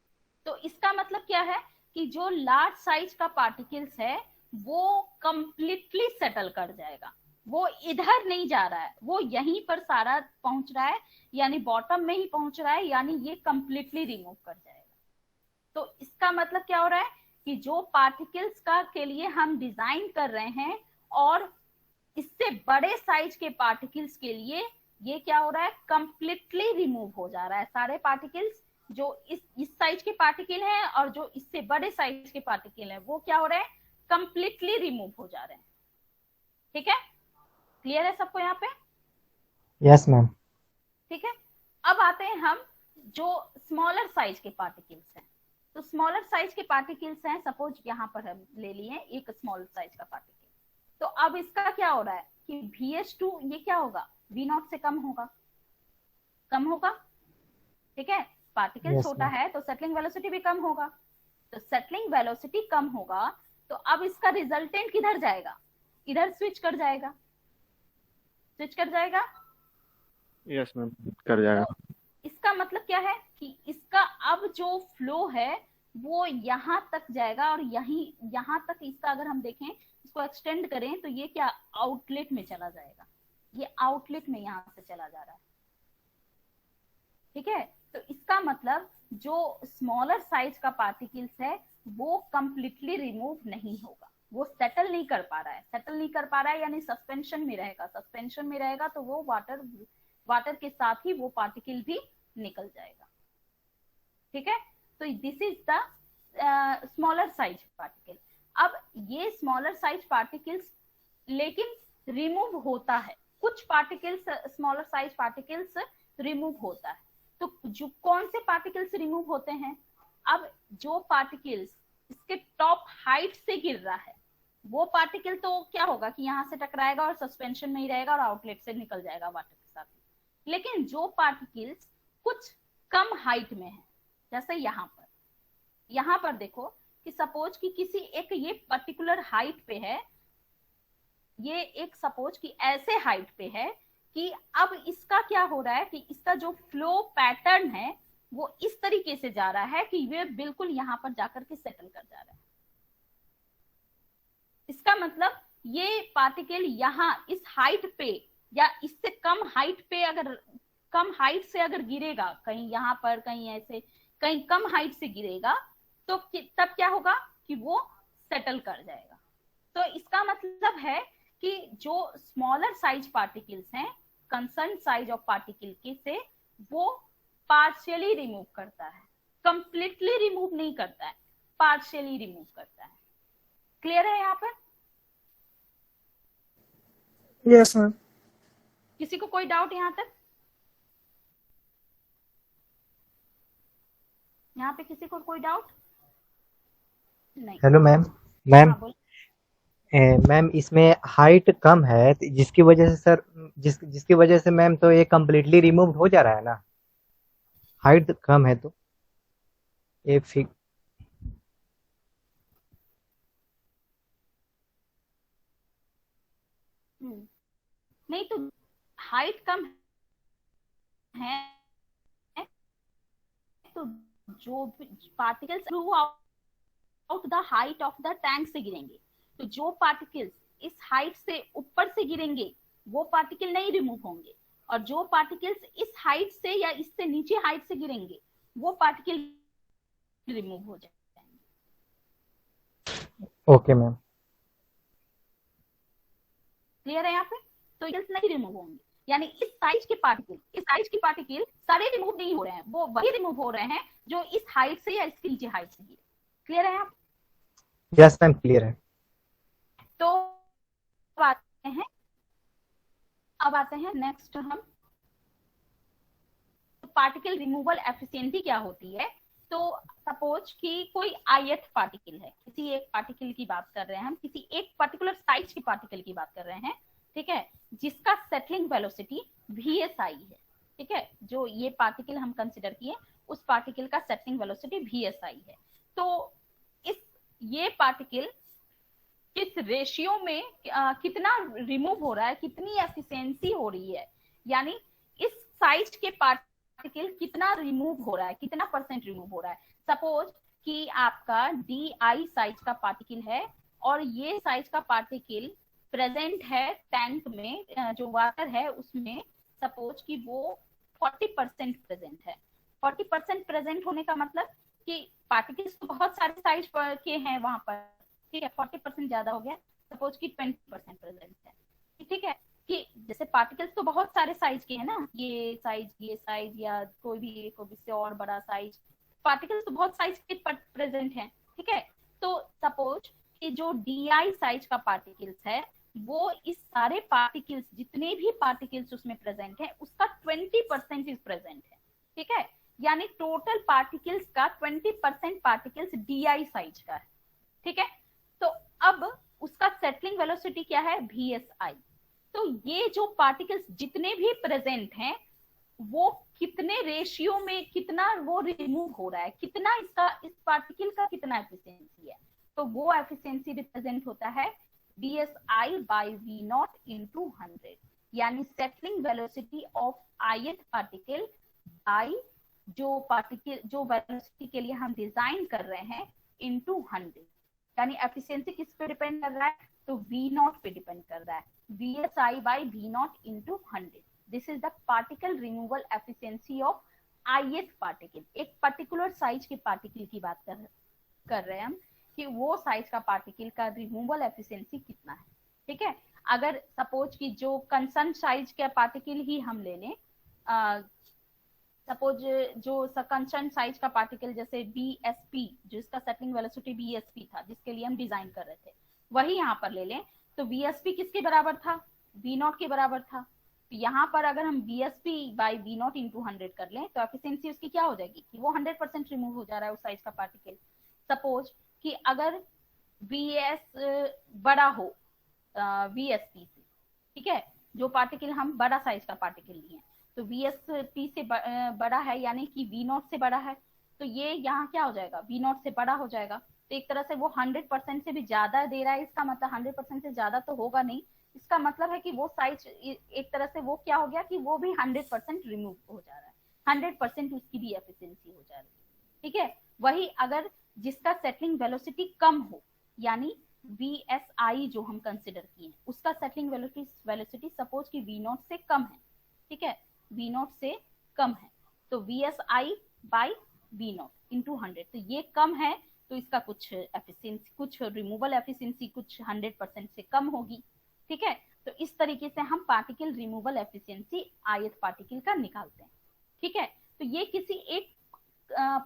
तो इसका मतलब क्या है कि जो लार्ज साइज का पार्टिकल्स है वो कंप्लीटली सेटल कर जाएगा, वो इधर नहीं जा रहा है, वो यहीं पर सारा पहुंच रहा है, यानी बॉटम में ही पहुंच रहा है, यानी ये कंप्लीटली रिमूव कर जाएगा। तो इसका मतलब क्या हो रहा है कि जो पार्टिकल्स का के लिए हम डिजाइन कर रहे हैं और इससे बड़े साइज के पार्टिकल्स के लिए ये क्या हो रहा है, कंप्लीटली रिमूव हो जा रहा है। सारे पार्टिकल्स जो इस साइज के पार्टिकल हैं और जो इससे बड़े साइज के पार्टिकल हैं वो क्या हो रहे हैं, कंप्लीटली रिमूव हो जा रहे हैं। ठीक है, क्लियर है सबको यहाँ पे? Yes ma'am. ठीक है, अब आते हैं हम जो स्मॉलर साइज के पार्टिकल्स हैं। तो स्मॉलर साइज के पार्टिकल्स हैं, सपोज यहाँ पर हम ले लिए एक स्मॉलर साइज का पार्टिकल। तो अब इसका क्या हो रहा है कि VH2 ये क्या होगा, V0 से कम होगा। ठीक है, पार्टिकल Yes, छोटा ma'am. है तो सेटलिंग वेलोसिटी भी कम होगा। तो सेटलिंग वेलोसिटी कम होगा तो अब इसका रिजल्टेंट किधर जाएगा, इधर स्विच कर जाएगा। यस मैम, कर जाएगा। तो इसका मतलब क्या है कि इसका अब जो फ्लो है वो यहाँ तक जाएगा और यहाँ तक इसका अगर हम देखें, इसको एक्सटेंड करें तो ये क्या आउटलेट में चला जाएगा, ये आउटलेट में यहाँ से चला जा रहा है। ठीक है, तो इसका मतलब जो स्मॉलर साइज का पार्टिकल्स है वो कंप्लीटली रिमूव नहीं होगा, वो सेटल नहीं कर पा रहा है, सेटल नहीं कर पा रहा है यानी सस्पेंशन में रहेगा, सस्पेंशन में रहेगा तो वो वाटर के साथ ही वो पार्टिकल भी निकल जाएगा। ठीक है, तो this is the smaller size particle. अब ये स्मॉलर साइज पार्टिकल्स लेकिन रिमूव होता है, कुछ particles smaller size particles remove होता है। तो जो कौन से पार्टिकल्स रिमूव होते हैं? अब जो पार्टिकल्स इसके टॉप हाइट से गिर रहा है वो पार्टिकल तो क्या होगा कि यहाँ से टकराएगा और सस्पेंशन में ही रहेगा और आउटलेट से निकल जाएगा वाटर के साथ। लेकिन जो पार्टिकल्स कुछ कम हाइट में है, जैसे यहाँ पर देखो कि सपोज कि किसी एक ये पर्टिकुलर हाइट पे है, ये एक सपोज कि ऐसे हाइट पे है कि अब इसका क्या हो रहा है कि इसका जो फ्लो पैटर्न है वो इस तरीके से जा रहा है कि ये बिल्कुल यहाँ पर जाकर के सेटल कर जा रहा है। इसका मतलब ये पार्टिकल यहाँ इस हाइट पे या इससे कम हाइट पे, अगर कम हाइट से अगर गिरेगा कहीं यहाँ पर, कहीं ऐसे कहीं कम हाइट से गिरेगा तो तब क्या होगा कि वो सेटल कर जाएगा। तो इसका मतलब है कि जो स्मॉलर साइज पार्टिकल्स हैं, कंसर्न साइज ऑफ पार्टिकल के से वो पार्शियली रिमूव करता है, कंप्लीटली रिमूव नहीं करता है, पार्शियली रिमूव करता है। क्लियर है यहाँ पर? Yes ma'am. किसी को कोई डाउट यहाँ तक? यहाँ पे किसी को कोई डाउट नहीं? Hello ma'am. मैम हाँ, बोलो। मैम इसमें हाइट कम है तो जिसकी वजह से सर जिसकी वजह से मैम तो ये कम्प्लीटली रिमूव हो जा रहा है ना, हाइट कम है तो ये फिक नहीं तो हाइट कम है तो जो particles through out the height of the tank से गिरेंगे, तो जो पार्टिकल्स इस हाइट से ऊपर से गिरेंगे वो पार्टिकल नहीं रिमूव होंगे, और जो पार्टिकल्स इस हाइट से या इससे नीचे हाइट से गिरेंगे वो पार्टिकल रिमूव हो जाएंगे। Okay ma'am. क्लियर है यहाँ पे? तो ये नहीं रिमूव होंगे, यानी इस साइज के पार्टिकल सारे रिमूव नहीं हो रहे हैं, वो वही रिमूव हो रहे हैं जो इस हाइट से या इसके नीचे हाइट से गिरे। क्लियर है यहाँ पे? यस मैम क्लियर है। तो अब आते हैं नेक्स्ट हम पार्टिकल रिमूवल एफिशिएंसी क्या होती है। तो सपोज कि कोई ith पार्टिकल है, किसी एक पार्टिकल की बात कर रहे हैं हम, किसी एक पर्टिकुलर साइज के पार्टिकल की बात कर रहे हैं, ठीक है, जिसका सेटलिंग वेलोसिटी VSI है। ठीक है, जो ये पार्टिकल हम कंसिडर किए उस पार्टिकल का सेटलिंग वेलोसिटी VSI है। तो ये पार्टिकल किस रेशियो में कितना रिमूव हो रहा है, कितनी एफिशिएंसी हो रही है, यानी इस साइज के पार्टिकल कितना रिमूव हो रहा है, कितना % रिमूव हो रहा है। सपोज कि आपका DI साइज का पार्टिकल है और ये साइज का पार्टिकल प्रेजेंट है टैंक में, जो वाटर है उसमें सपोज कि वो 40% प्रेजेंट है। 40% प्रेजेंट होने का मतलब कि पार्टिकल्स तो बहुत सारे साइज के हैं वहां पर, ठीक है, 40% ज्यादा हो गया, सपोज कि 20% प्रेजेंट है। ठीक है, कि जैसे पार्टिकल्स तो बहुत सारे साइज के हैं ना, ये साइज या कोई भी से और बड़ा साइज, पार्टिकल्स तो बहुत साइज के प्रेजेंट हैं। ठीक है, तो सपोज कि जो DI साइज का पार्टिकल्स है वो इस सारे पार्टिकल्स, जितने भी पार्टिकल्स उसमें प्रेजेंट है उसका 20% इज प्रेजेंट है। ठीक है, यानी टोटल पार्टिकल्स का 20% पार्टिकल्स DI साइज का है। ठीक है, तो अब उसका सेटलिंग वेलोसिटी क्या है? VSI। तो ये जो पार्टिकल्स जितने भी प्रेजेंट हैं वो कितने रेशियो में कितना वो रिमूव हो रहा है, कितना इसका इस पार्टिकल का कितना एफिशिएंसी है, तो वो एफिशिएंसी रिप्रेजेंट होता है VSI by V0 into 100, यानी settling velocity of ith particle by जो वेलोसिटी के लिए हम डिजाइन कर रहे हैं into 100, यानी एफिशिएंसी किस पे डिपेंड कर रहा है? तो V0 पे डिपेंड कर रहा है, VSI by V0 into 100। This is the particle removal efficiency of ith particle. एक पर्टिकुलर साइज के पार्टिकल की बात कर रहे हैं हम कि वो साइज का पार्टिकल का रिमूवल एफिशिएंसी कितना है। ठीक है, अगर सपोज कि जो कंसर्न साइज के पार्टिकल ही हम ले लें, सपोज जो कंसर्न साइज का पार्टिकल जैसे BSP, जिसका सेटलिंग वेलोसिटी BSP था, जिसके लिए हम डिजाइन कर रहे थे, वही यहाँ पर ले लें, तो BSP किसके बराबर था? V0 के बराबर था। तो यहाँ पर अगर हम BSP बाई V0 इंटू 100 कर लें तो एफिशिएंसी उसकी क्या हो जाएगी कि वो 100% रिमूव हो जा रहा है उस साइज का पार्टिकल। सपोज कि अगर VS बड़ा हो VSP से, ठीक है, जो पार्टिकल हम बड़ा साइज का पार्टिकल लिए, तो VSP से बड़ा है यानी कि V0 से बड़ा है, तो ये यहाँ क्या हो जाएगा, V0 से बड़ा हो जाएगा। तो एक तरह से वो 100% से भी ज्यादा दे रहा है, इसका मतलब 100% से ज्यादा तो होगा नहीं, इसका मतलब है कि वो साइज एक तरह से वो क्या हो गया कि वो भी 100% रिमूव हो जा रहा है, 100% उसकी भी एफिशिएंसी हो जा रही है। ठीक है, वही अगर जिसका सेटलिंग वेलोसिटी कम हो, यानी VSI जो हम कंसिडर किए, उसका सेटलिंग वेलोसिटी सपोज कि V0 से कम है, ठीक है, V0 से कम है, तो VSI बाई V0 इंटू 100, तो ये कम है तो इसका कुछ एफिशिएंसी, कुछ रिमूवल एफिशिएंसी कुछ 100% से कम होगी। ठीक है, तो इस तरीके से हम particle removal efficiency ith particle का निकालते हैं। ठीक है, तो ये किसी एक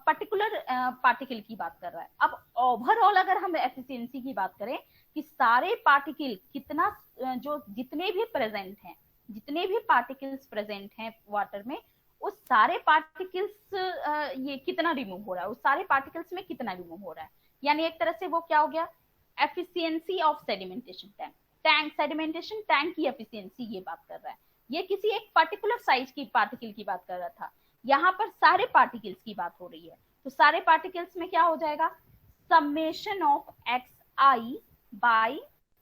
पर्टिकुलर पार्टिकल की बात कर रहा है। अब ओवरऑल अगर हम एफिशिएंसी की बात करें कि सारे पार्टिकल कितना, जो जितने भी प्रेजेंट हैं, जितने भी पार्टिकल्स प्रेजेंट हैं वाटर में, उस सारे पार्टिकल्स ये कितना रिमूव हो रहा है, उस सारे पार्टिकल्स में कितना रिमूव हो रहा है, यानी एक तरह से वो क्या हो गया, efficiency of sedimentation tank sedimentation tank की एफिशिएंसी ये बात कर रहा है। ये किसी एक पर्टिकुलर साइज की पार्टिकल की बात कर रहा था, यहाँ पर सारे पार्टिकल्स की बात हो रही है, तो सारे पार्टिकल्स में क्या हो जाएगा, summation of xi by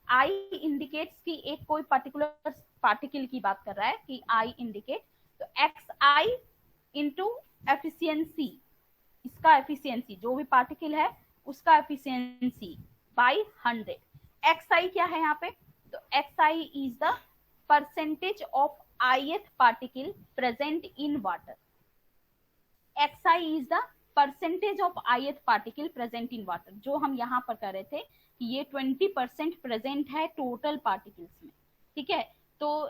i indicates की एक कोई पर्टिकुलर पार्टिकल की बात कर रहा है कि i इंडिकेट, तो xi इंटू एफिशिएंसी, इसका एफिशिएंसी जो भी पार्टिकल है उसका एफिशिएंसी बाई 100। xi क्या है यहाँ पे, तो xi is the percentage of ith particle present in water. xi is the percentage of ith particle present in water, जो हम यहाँ पर कर रहे थे कि ये 20% प्रेजेंट है टोटल पार्टिकल्स में। ठीक है, तो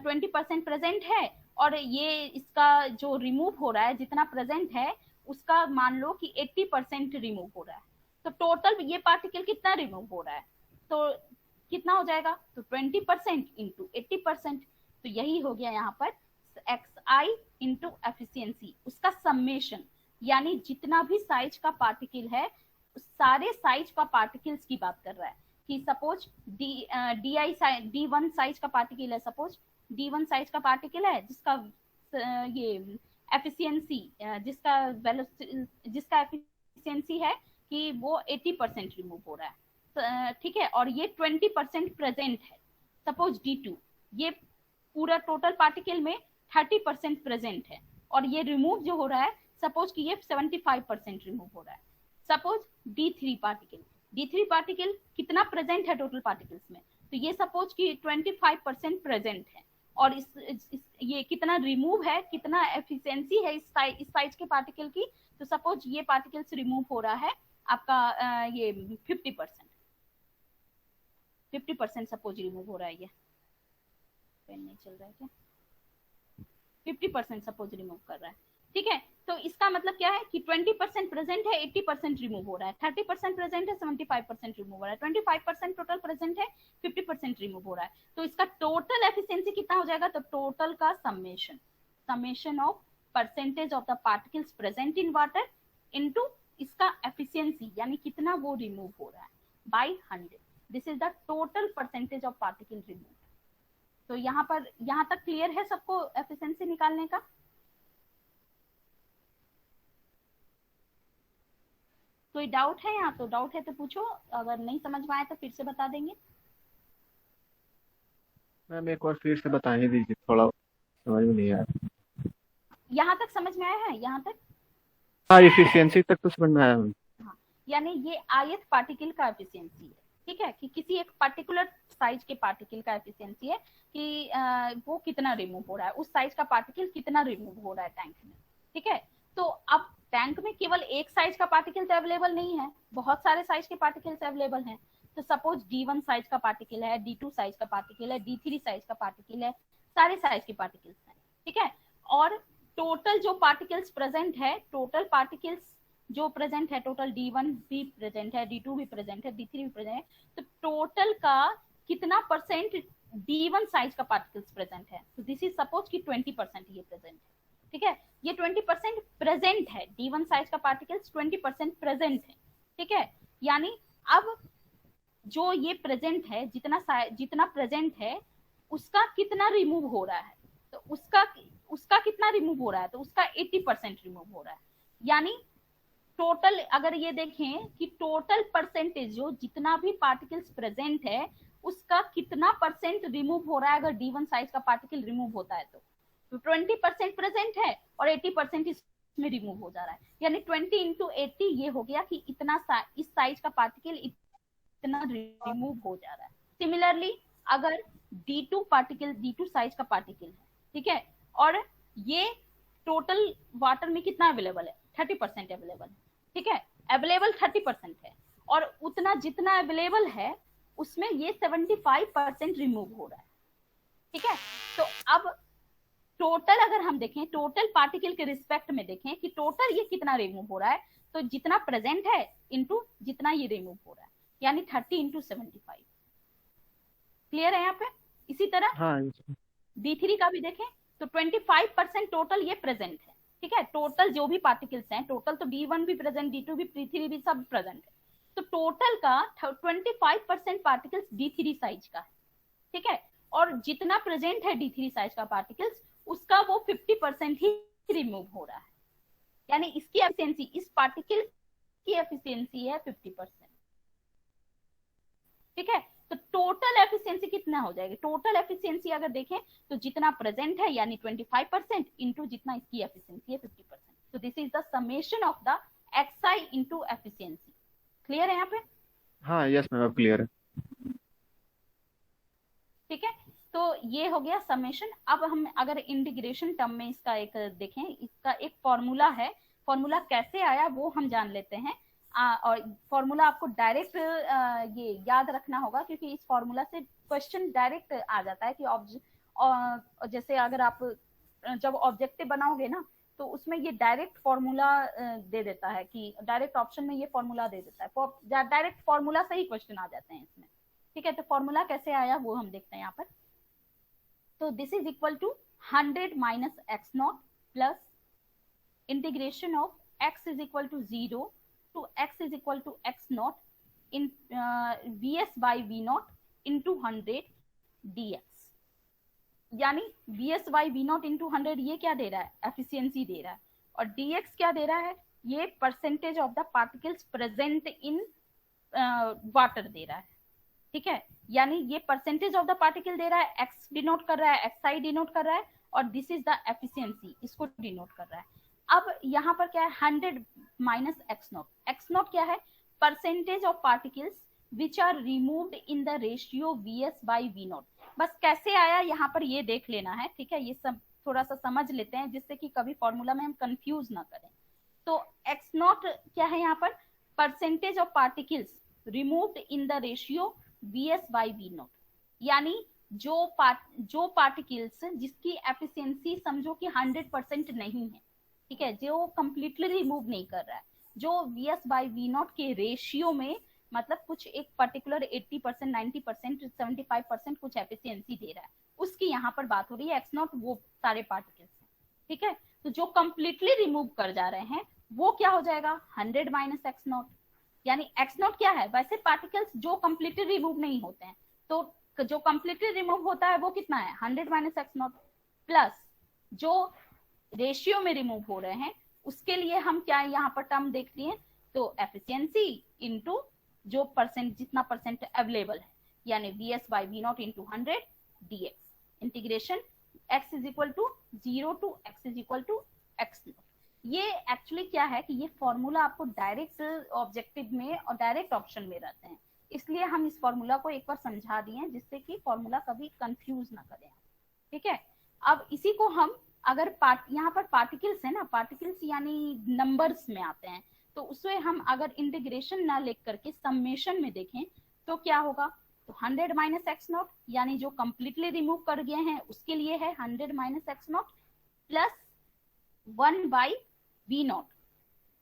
20% प्रेजेंट है और ये इसका जो रिमूव हो रहा है जितना प्रेजेंट है उसका मान लो कि 80% रिमूव हो रहा है, तो टोटल ये पार्टिकल कितना रिमूव हो रहा है, तो कितना हो जाएगा, तो 20% इंटू 80%, तो यही हो गया यहाँ पर xi इंटू एफिशिएंसी, उसका समेशन, यानी जितना भी साइज का पार्टिकल है सारे साइज का पार्टिकल्स की बात कर रहा है कि सपोज D1 साइज का पार्टिकल है, सपोज D1 साइज का पार्टिकल है जिसका ये एफिशिएंसी, जिसका एफिशिएंसी है कि वो 80% रिमूव हो रहा है। ठीक है, और ये 20% प्रेजेंट है, सपोज D2, ये पूरा टोटल पार्टिकल में 30% प्रेजेंट है और ये रिमूव जो हो रहा है सपोज कि ये 75% रिमूव हो रहा है। सपोज D3 पार्टिकल कितना प्रेजेंट है टोटल पार्टिकल्स में, तो ये सपोज कि 25% प्रेजेंट है और ये कितना रिमूव है, कितना एफिशिएंसी है इस साइज के पार्टिकल की, तो सपोज ये पार्टिकल्स रिमूव हो रहा है आपका ये 50% सपोज रिमूव हो रहा है, ये पेन नहीं चल रहा है क्या, 50% सपोज रिमूव कर रहा है। ठीक है, तो इसका मतलब क्या है कि 20% प्रेजेंट है, 80% रिमूव हो रहा है, 30% प्रेजेंट है, 75% रिमूव हो रहा है, 25% टोटल प्रेजेंट है, 50% रिमूव हो रहा है, तो इसका टोटल एफिशिएंसी कितना हो जाएगा, तो टोटल का summation of percentage of the particles present in water into इसका एफिशिएंसी, यानी कितना वो रिमूव हो रहा है, by 100। This is the total percentage of particle remove. तो यहाँ पर, यहाँ तक क्लियर है सबको एफिशिएंसी निकालने का? कोई डाउट है यहाँ? तो डाउट है तो पूछो, अगर नहीं समझ में आए तो फिर से बता देंगे। मैम एक बार फिर से बता ही दीजिए, थोड़ा समझ में नहीं आया। यहाँ तक समझ में आया है? यहाँ तक? हाँ, एफिशिएंसी तक तो समझ में आया। हाँ, यानी ये ith पार्टिकल का एफिशिएंसी है। ठीक है, कि किसी एक पर्टिकुलर साइज के पार्टिकल का एफिशिएंसी है कि वो कितना रिमूव हो रहा है, उस साइज का पार्टिकल कितना रिमूव हो रहा है टैंक में। ठीक है, तो अब टैंक में केवल एक साइज का पार्टिकल अवेलेबल नहीं है, बहुत सारे साइज के पार्टिकल्स अवेलेबल हैं। तो सपोज D1 साइज का पार्टिकल है, D2 साइज का पार्टिकल है, D3 साइज का पार्टिकल है, सारे साइज के पार्टिकल्स हैं, ठीक है। और टोटल जो पार्टिकल्स प्रेजेंट है, टोटल पार्टिकल्स जो प्रेजेंट है, टोटल D1 भी प्रेजेंट है, D2 भी प्रेजेंट है, D3 भी प्रेजेंट है, तो टोटल का कितना परसेंट D1 साइज का पार्टिकल्स प्रेजेंट है? तो दिस इज सपोज कि 20% ये प्रेजेंट है, ठीक है। ये 20% प्रेजेंट है, D1 साइज का पार्टिकल्स 20% प्रेजेंट है, ठीक है। यानी अब जो ये प्रेजेंट है, जितना प्रेजेंट है उसका कितना रिमूव हो रहा है? तो उसका कितना रिमूव हो रहा है? तो उसका 80% रिमूव हो रहा है। यानी टोटल अगर ये देखें कि टोटल परसेंटेज जो जितना भी पार्टिकल्स प्रेजेंट है उसका कितना परसेंट रिमूव हो रहा है अगर D1 साइज का पार्टिकल रिमूव होता है तो 20% प्रेजेंट है और 80% इसमें रिमूव हो जा रहा है। यानी 20 into 80 ये हो गया कि इतना इस साइज का पार्टिकल इतना रिमूव हो जा रहा है। सिमिलरली अगर D2 साइज का पार्टिकल है, ठीक है, और ये टोटल वाटर में कितना अवेलेबल है? 30% अवेलेबल है, ठीक है। अवेलेबल 30% है और उतना जितना अवेलेबल है उसमें ये 75% रिमूव हो रहा है, ठीक है। तो अब टोटल अगर हम देखें, टोटल पार्टिकल के रिस्पेक्ट में देखें कि टोटल ये कितना रिमूव हो रहा है, तो जितना प्रेजेंट है इनटू जितना ये रिमूव हो रहा है, यानी 30 into 75। क्लियर है यहाँ पे? इसी तरह हाँ D3 का भी देखें तो 25% टोटल ये प्रेजेंट है, ठीक है। टोटल जो भी पार्टिकल्स हैं, टोटल तो D1 भी प्रेजेंट, D2 भी, D3 भी सब प्रेजेंट है। तो टोटल का 25% पार्टिकल्स D3 साइज का है, ठीक है। और जितना प्रेजेंट है D3 साइज का पार्टिकल्स उसका वो 50% ही रिमूव हो रहा है। यानी इसकी एफिशिएंसी, इस पार्टिकल की एफिशिएंसी है 50%, ठीक है। तो टोटल एफिशिएंसी कितना हो जाएगी? टोटल एफिशिएंसी अगर देखें तो जितना प्रेजेंट है यानी 25% इंटू जितना इसकी एफिशिएंसी है 50%। तो this is the summation of the XI into efficiency. Clear है यहाँ पे? हाँ यस मैम अब क्लियर है। ठीक है, तो ये हो गया समेशन। अब हम अगर इंटीग्रेशन टर्म में इसका एक देखें, इसका एक फॉर्मूला है, फॉर्मूला कैसे आया वो हम जान लेते हैं। और फॉर्मूला आपको डायरेक्ट ये याद रखना होगा क्योंकि इस फॉर्मूला से क्वेश्चन डायरेक्ट आ जाता है कि जैसे अगर आप जब ऑब्जेक्टिव बनाओगे ना तो उसमें ये डायरेक्ट फॉर्मूला दे देता है कि डायरेक्ट ऑप्शन में ये फॉर्मूला दे देता है, डायरेक्ट फॉर्मूला से ही क्वेश्चन आ जाते हैं इसमें, ठीक है। तो फॉर्मूला कैसे आया वो हम देखते हैं यहाँ पर। तो this is equal to 100 minus x0 plus integration of x is equal to 0 to x is equal to x0 in vs by v0 into 100 dx। यानी vs by v0 into 100 ये क्या दे रहा है? एफिशिएंसी दे रहा है। और dx क्या दे रहा है? ये percentage of the particles present in water दे रहा है, ठीक है। यानी ये परसेंटेज ऑफ द पार्टिकल दे रहा है, x डिनोट कर रहा है, xi डिनोट कर रहा है, और दिस इज द एफिशिएंसी, इसको डिनोट कर रहा है। अब यहाँ पर क्या है? 100 माइनस x0। x0 क्या है? Percentage of particles which are removed in the ratio vs by v0। बस कैसे आया यहाँ पर ये देख लेना है, ठीक है। ये सब थोड़ा सा समझ लेते हैं जिससे कि कभी फॉर्मूला में हम कंफ्यूज ना करें। तो x0 क्या है यहाँ पर? Percentage of particles removed in the ratio vs by v0। यानी जो पार्टिकल्स जिसकी एफिशिएंसी समझो कि 100% नहीं है, ठीक है, जो कंप्लीटली रिमूव नहीं कर रहा है, जो vs बाई v0 के रेशियो में मतलब कुछ एक पर्टिकुलर 80%, 90%, 75% कुछ एफिशिएंसी दे रहा है, उसकी यहाँ पर बात हो रही है। x0 वो सारे पार्टिकल्स हैं, ठीक है। तो जो कंप्लीटली रिमूव कर जा रहे हैं वो क्या हो जाएगा? 100 माइनस x0। यानी x0 क्या है? वैसे पार्टिकल्स जो कंप्लीटली रिमूव नहीं होते हैं, तो जो कंप्लीटली रिमूव होता है वो कितना है? 100 माइनस x0 प्लस जो रेशियो में रिमूव हो रहे हैं उसके लिए हम क्या यहाँ पर टर्म देख लिए, तो एफिशिएंसी इनटू जो परसेंट, जितना परसेंट अवेलेबल है, यानी vs by v0 into 100 dx। Integration x is equal to 0 to x is equal to x0। ये एक्चुअली क्या है कि ये फॉर्मूला आपको डायरेक्ट ऑब्जेक्टिव में और डायरेक्ट ऑप्शन में रहते हैं, इसलिए हम इस फॉर्मूला को एक बार समझा दिए जिससे कि फॉर्मूला कभी कंफ्यूज ना करें, ठीक है। अब इसी को हम अगर यहाँ पर पार्टिकल्स है ना, पार्टिकल्स यानी नंबर्स में आते हैं, तो उसमें हम अगर इंटीग्रेशन ना लेकर करके समेशन में देखें तो क्या होगा, तो 100 माइनस एक्स नॉट, यानी जो कंप्लीटली रिमूव कर गए हैं उसके लिए है 100 minus X naught plus 1 by V naught,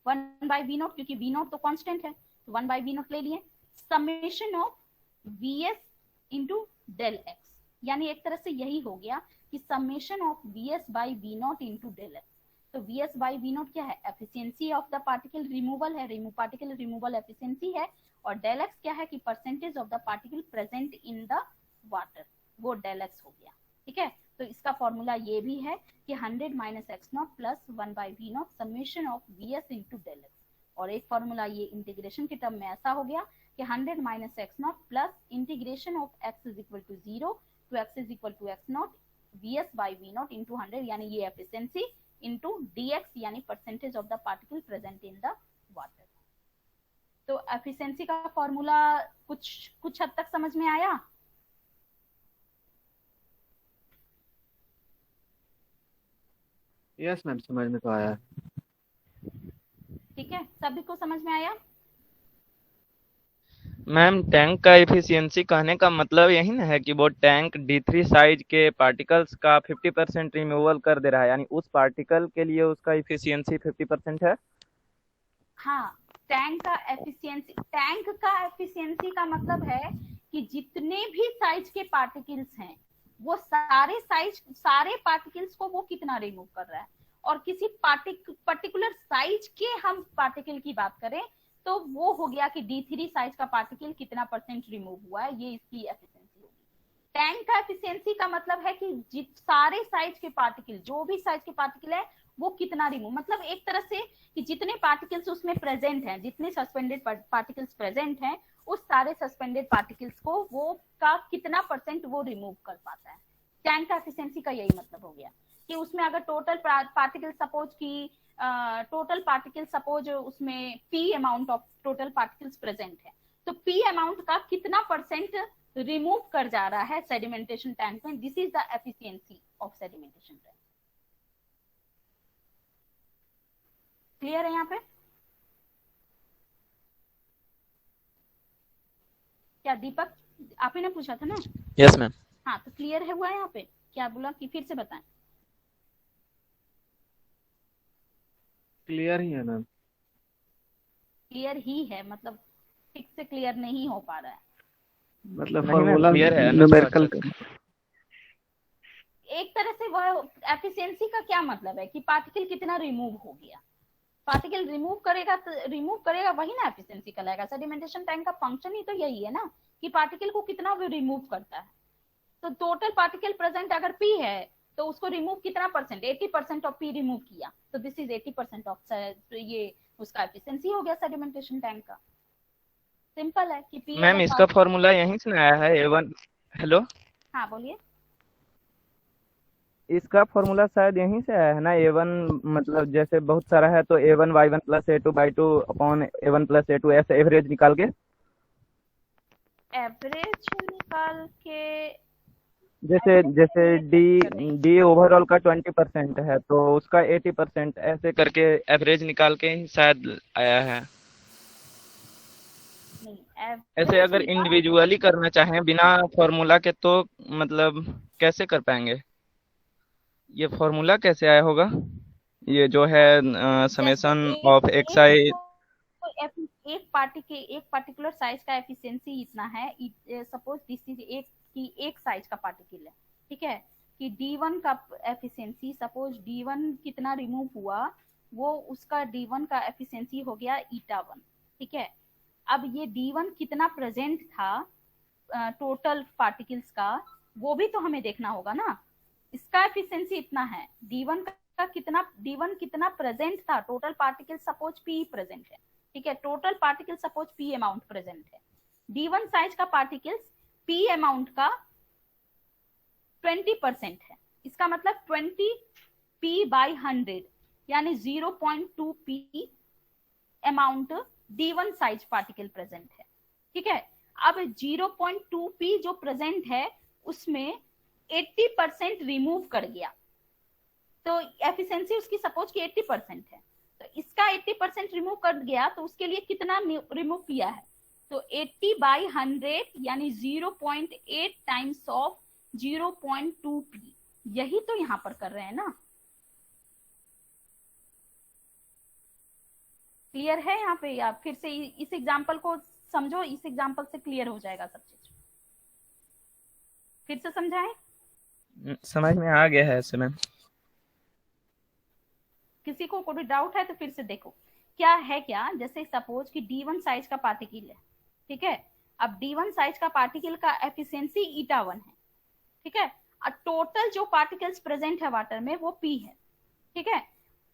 1 by V naught, क्योंकि वी नॉट तो कांस्टेंट है, तो 1 बाई वी नॉट ले लिए, summation of V S into del X, यानी एक तरह से यही हो गया कि summation of V S by V naught into del X. तो V S by V naught क्या है, efficiency of the particle removal है, पार्टिकल रिमूवल एफिशिएंसी है, और डेल एक्स क्या है कि percentage of the particle present in the water, वो डेल एक्स हो गया। ठीक है, तो इसका फॉर्मूला ये भी है कि 100 minus X naught plus 1 by V naught summation of V S into del X, और एक फॉर्मूला ये इंटीग्रेशन के टर्म में ऐसा हो गया कि 100 minus X naught plus integration of X is equal to 0 to X is equal to X naught V S by V naught into 100, यानी ये एफिशिएंसी इंटू डी एक्स, यानी percentage of the particle present in the water. तो efficiency का formula कुछ हद तक समझ में आया? यस मैम, समझ में तो आया। ठीक है, सभी को समझ में आया? मैम टैंक का एफिशिएंसी कहने का मतलब यही ना है कि वो टैंक D3 साइज के पार्टिकल्स का 50% रिमूवल कर दे रहा है, यानी उस पार्टिकल के लिए उसका एफिशिएंसी 50% है। हाँ, टैंक का एफिशिएंसी का मतलब है कि जितने भी साइज के पार्टिकल्स हैं वो सारे पार्टिकल्स को वो कितना रिमूव कर रहा है, और किसी पर्टिकुलर साइज के हम पार्टिकल की बात करें तो वो हो गया कि D3 साइज का पार्टिकल कितना परसेंट रिमूव हुआ है, ये इसकी एफिशिएंसी होगी। टैंक का एफिशिएंसी का मतलब है कि सारे साइज के पार्टिकल, जो भी साइज के पार्टिकल है वो कितना रिमूव, मतलब एक तरह से कि जितने पार्टिकल्स उसमें प्रेजेंट हैं, जितने सस्पेंडेड पार्टिकल्स प्रेजेंट हैं, उस सारे सस्पेंडेड पार्टिकल्स को वो का कितना परसेंट वो रिमूव कर पाता है। टैंक का एफिशिएंसी का यही मतलब हो गया कि उसमें अगर टोटल पार्टिकल सपोज उसमें P amount of total particles present है, तो P अमाउंट का कितना परसेंट रिमूव कर जा रहा है सेडिमेंटेशन टैंक में, this is the efficiency of sedimentation tank. Clear है यहाँ पे? क्या दीपक, आप ही ने पूछा था ना? Yes ma'am. हाँ, तो क्लियर है हुआ यहाँ पे? क्या बोला कि फिर से बताएं? क्लियर ही है मैम। क्लियर ही है मतलब ठीक से क्लियर नहीं हो पा रहा है? मतलब नहीं मैम, फॉर्मूला क्लियर है। न्यूमेरिकल। एक तरह से वह एफिशिएंसी का क्या मतलब है कि पार्टिकल कितना रिमूव हो गया, पार्टिकल रिमूव करेगा वही ना एफिशिएंसी कहलाएगा। सेडिमेंटेशन टैंक का फंक्शन ही तो यही है ना कि पार्टिकल को कितना वो रिमूव करता है। तो टोटल पार्टिकल प्रेजेंट अगर P है तो उसको रिमूव कितना परसेंट, 80% ऑफ P रिमूव किया, तो दिस इज 80% ऑफ, ये उसका एफिशिएंसी हो गया सेडिमेंटेशन टैंक का। सिंपल है कि P मैम इसका फॉर्मूला यहीं से आया है A1। हेलो, हाँ बोलिए। इसका फॉर्मूला शायद यहीं से आया है ना, A1 मतलब जैसे बहुत सारा है तो A1 Y1 plus A2 by 2 upon A1 plus A2 ऐसे एवरेज निकाल के जैसे डी ओवरऑल का 20% है तो उसका 80% ऐसे करके एवरेज निकाल के ही शायद आया है। ऐसे अगर इंडिविजुअली करना चाहें बिना फॉर्मूला के तो मतलब कैसे कर पाएंगे? ये फॉर्मूला कैसे आया होगा, ये जो है समेशन ऑफ एक्स आई। एक पार्टिकुलर साइज का एफिशिएंसी इतना है, सपोज दिस इज एक साइज का पार्टिकल है, ठीक है, कि D1 का एफिशिएंसी, सपोज D1 कितना रिमूव हुआ, वो उसका D1 का एफिशिएंसी हो गया eta1, ठीक है। अब ये D1 कितना प्रेजेंट था टोटल पार्टिकल्स का, वो भी तो हमें देखना होगा ना। इसका एफिशिएंसी इतना है, D1 कितना प्रेजेंट था, total particle suppose P present है, ठीक है, total particle suppose P amount present है, D1 साइज का पार्टिकल्स P अमाउंट का 20% है, इसका मतलब 20P/100 यानी 0.2 P amount D1 size particle present है, ठीक है। अब 0.2 P जो प्रेजेंट है उसमें 80% रिमूव कर गया, तो एफिशिएंसी उसकी सपोज की 80% है, तो इसका 80% रिमूव कर गया, तो उसके लिए कितना रिमूव किया है, तो 80/100 यानी 0.8 टाइम्स ऑफ 0.2p, यही तो यहाँ पर कर रहे हैं ना। क्लियर है यहाँ पे? आप फिर से इस एग्जांपल को समझो, इस एग्जांपल से क्लियर हो जाएगा सब चीज। फिर से समझाएं? समझ में आ गया है ऐसे मैम। किसी को कोई डाउट है तो फिर से देखो क्या है। क्या जैसे सपोज कि D1 साइज का पार्टिकल है, ठीक है। अब D1 साइज का पार्टिकल का एफिशिएंसी eta1 है, ठीक है। और टोटल जो पार्टिकल्स प्रेजेंट है वाटर में वो P है, ठीक है।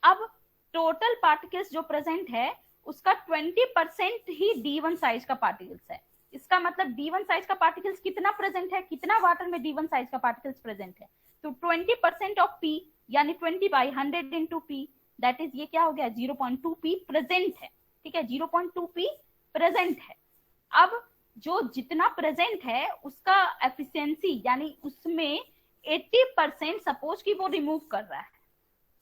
अब टोटल पार्टिकल्स जो प्रेजेंट है उसका 20% ही D1 साइज का पार्टिकल्स है। इसका मतलब D1 साइज का पार्टिकल्स कितना प्रेजेंट है, कितना वाटर में D1 साइज का पार्टिकल्स प्रेजेंट है, तो 20% ऑफ P यानी 20/100 इंटू P, दैट इज ये क्या हो गया 0.2p प्रेजेंट है, ठीक है। 0.2p प्रेजेंट है। अब जो जितना प्रेजेंट है उसका एफिशिएंसी यानी उसमें 80% सपोज कि वो रिमूव कर रहा है,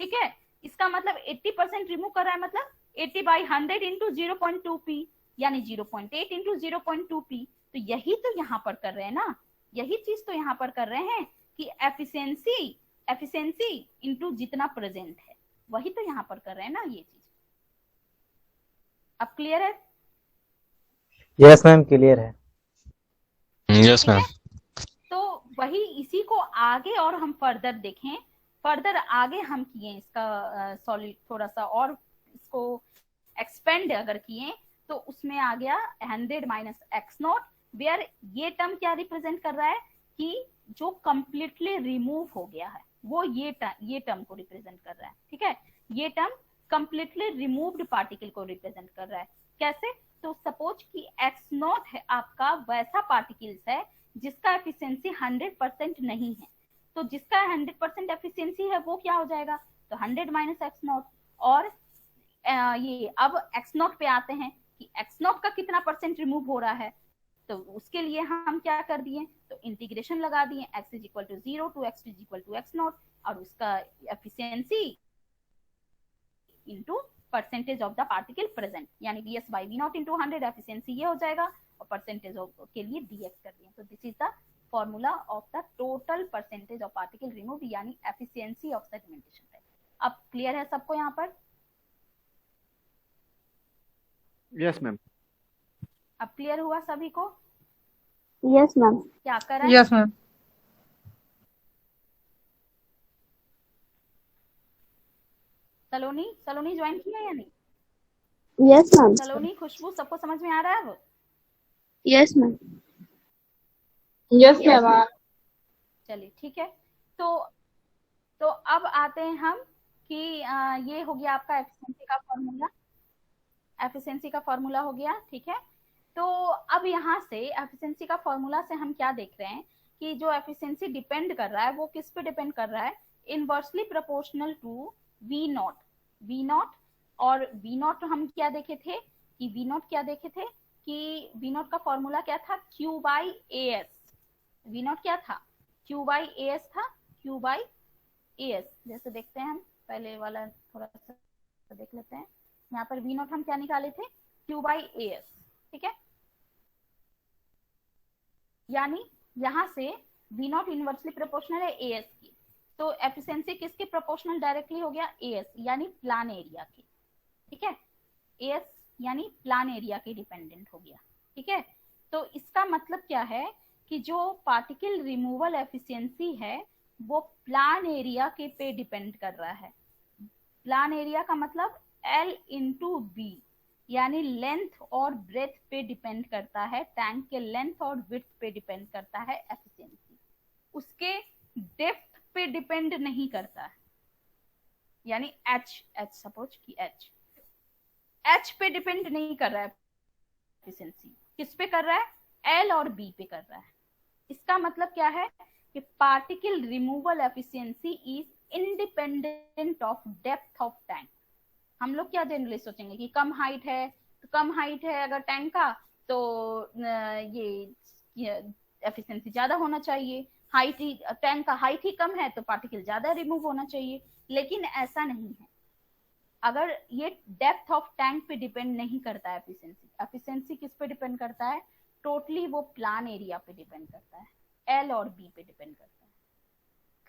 ठीक है। इसका मतलब 80% रिमूव कर रहा है, मतलब 80/100 इंटू 0.2p यानी 0.8 इंटू 0.2p। तो यही तो यहाँ पर कर रहे हैं ना, यही चीज तो यहाँ पर कर रहे हैं कि एफिशिएंसी इंटू जितना प्रेजेंट है, वही तो यहाँ पर कर रहे हैं ना ये चीज। अब क्लियर है? यस मैम, क्लियर है। Yes ma'am. तो वही इसी को आगे और हम फर्दर देखें, फर्दर आगे हम किए इसका सॉलिड थोड़ा सा और इसको एक्सपेंड अगर किए तो उसमें आ गया 100 माइनस x0, वेयर ये टर्म क्या रिप्रेजेंट कर रहा है कि जो कंप्लीटली रिमूव हो गया है वो ये टर्म को रिप्रेजेंट कर रहा है, ठीक है। ये टर्म कंप्लीटली रिमूव्ड पार्टिकल को रिप्रेजेंट कर रहा है। कैसे? तो सपोज कि x0 है आपका वैसा पार्टिकल्स है जिसका एफिशिएंसी 100% नहीं है, तो जिसका 100% एफिशिएंसी है वो क्या हो जाएगा, तो 100 माइनस x0। और ये अब x0 पे आते हैं कि x0 का कितना परसेंट रिमूव हो रहा है, तो उसके लिए हम क्या कर दिए, तो इंटीग्रेशन लगा दिए, x is equal to 0 to x is equal to x0 और उसका efficiency into percentage of the particle present यानी ds by v0 into 100, efficiency ये हो जाएगा और परसेंटेज के लिए dx कर दिए। तो this is the formula of the total percentage of particle remove यानी एफिशिएंसी ऑफ सेडिमेंटेशन टाइप। अब क्लियर है सबको यहाँ पर? Yes ma'am. अब क्लियर हुआ सभी को? Yes ma'am. क्या करें? Yes ma'am. सलोनी ज्वाइन किया या नहीं? Yes ma'am. सलोनी, खुशबू, सबको समझ में आ रहा है अब? Yes ma'am. Yes ma'am. चलिए ठीक है। तो अब आते हैं हम कि ये हो गया आपका एफिशिएंसी का फॉर्मूला, एफिशिएंसी का फॉर्मूला हो गया, ठीक है। तो अब यहाँ से एफिशिएंसी का फॉर्मूला से हम क्या देख रहे हैं कि जो एफिशिएंसी डिपेंड कर रहा है वो किस पे डिपेंड कर रहा है, इनवर्सली प्रोपोर्शनल टू V0। और V0 हम क्या देखे थे कि V0 क्या देखे थे कि V0 का फॉर्मूला क्या था, Q बाई AS। V0 क्या था, Q बाई AS था, Q बाई AS। जैसे देखते हैं हम पहले वाला थोड़ा सा देख लेते हैं। यहाँ पर V0 हम क्या निकाले थे, Q बाई AS, ठीक है। यानी यहाँ से V0 इनवर्सली प्रोपोर्शनल है AS की, तो एफिशिएंसी किसके प्रोपोर्शनल डायरेक्टली हो गया, AS यानी प्लान एरिया की, ठीक है। AS यानी प्लान एरिया के डिपेंडेंट हो गया, ठीक है। तो इसका मतलब क्या है कि जो पार्टिकल रिमूवल एफिशिएंसी है वो प्लान एरिया के पे डिपेंड कर रहा है। प्लान एरिया का मतलब L इंटू बी यानी लेंथ और ब्रेथ पे डिपेंड करता है, टैंक के लेंथ और विड्थ पे डिपेंड करता है एफिशिएंसी, उसके डेप्थ पे डिपेंड नहीं करता है। यानी H सपोज कि H पे डिपेंड नहीं कर रहा है एफिशिएंसी, किस पे कर रहा है, L और B पे कर रहा है। इसका मतलब क्या है कि particle removal efficiency is independent of depth of tank. हम लोग क्या जनरली सोचेंगे कि कम हाइट है, तो कम हाइट है अगर टैंक का तो ये एफिशिएंसी ज्यादा होना चाहिए, हाइट ही, टैंक का हाइट ही कम है तो पार्टिकल ज्यादा रिमूव होना चाहिए, लेकिन ऐसा नहीं है। अगर ये डेप्थ ऑफ टैंक पे डिपेंड नहीं करता है एफिशिएंसी, एफिशिएंसी किस पे डिपेंड करता है, टोटली वो प्लान एरिया पे डिपेंड करता है, एल और बी पे डिपेंड करता है।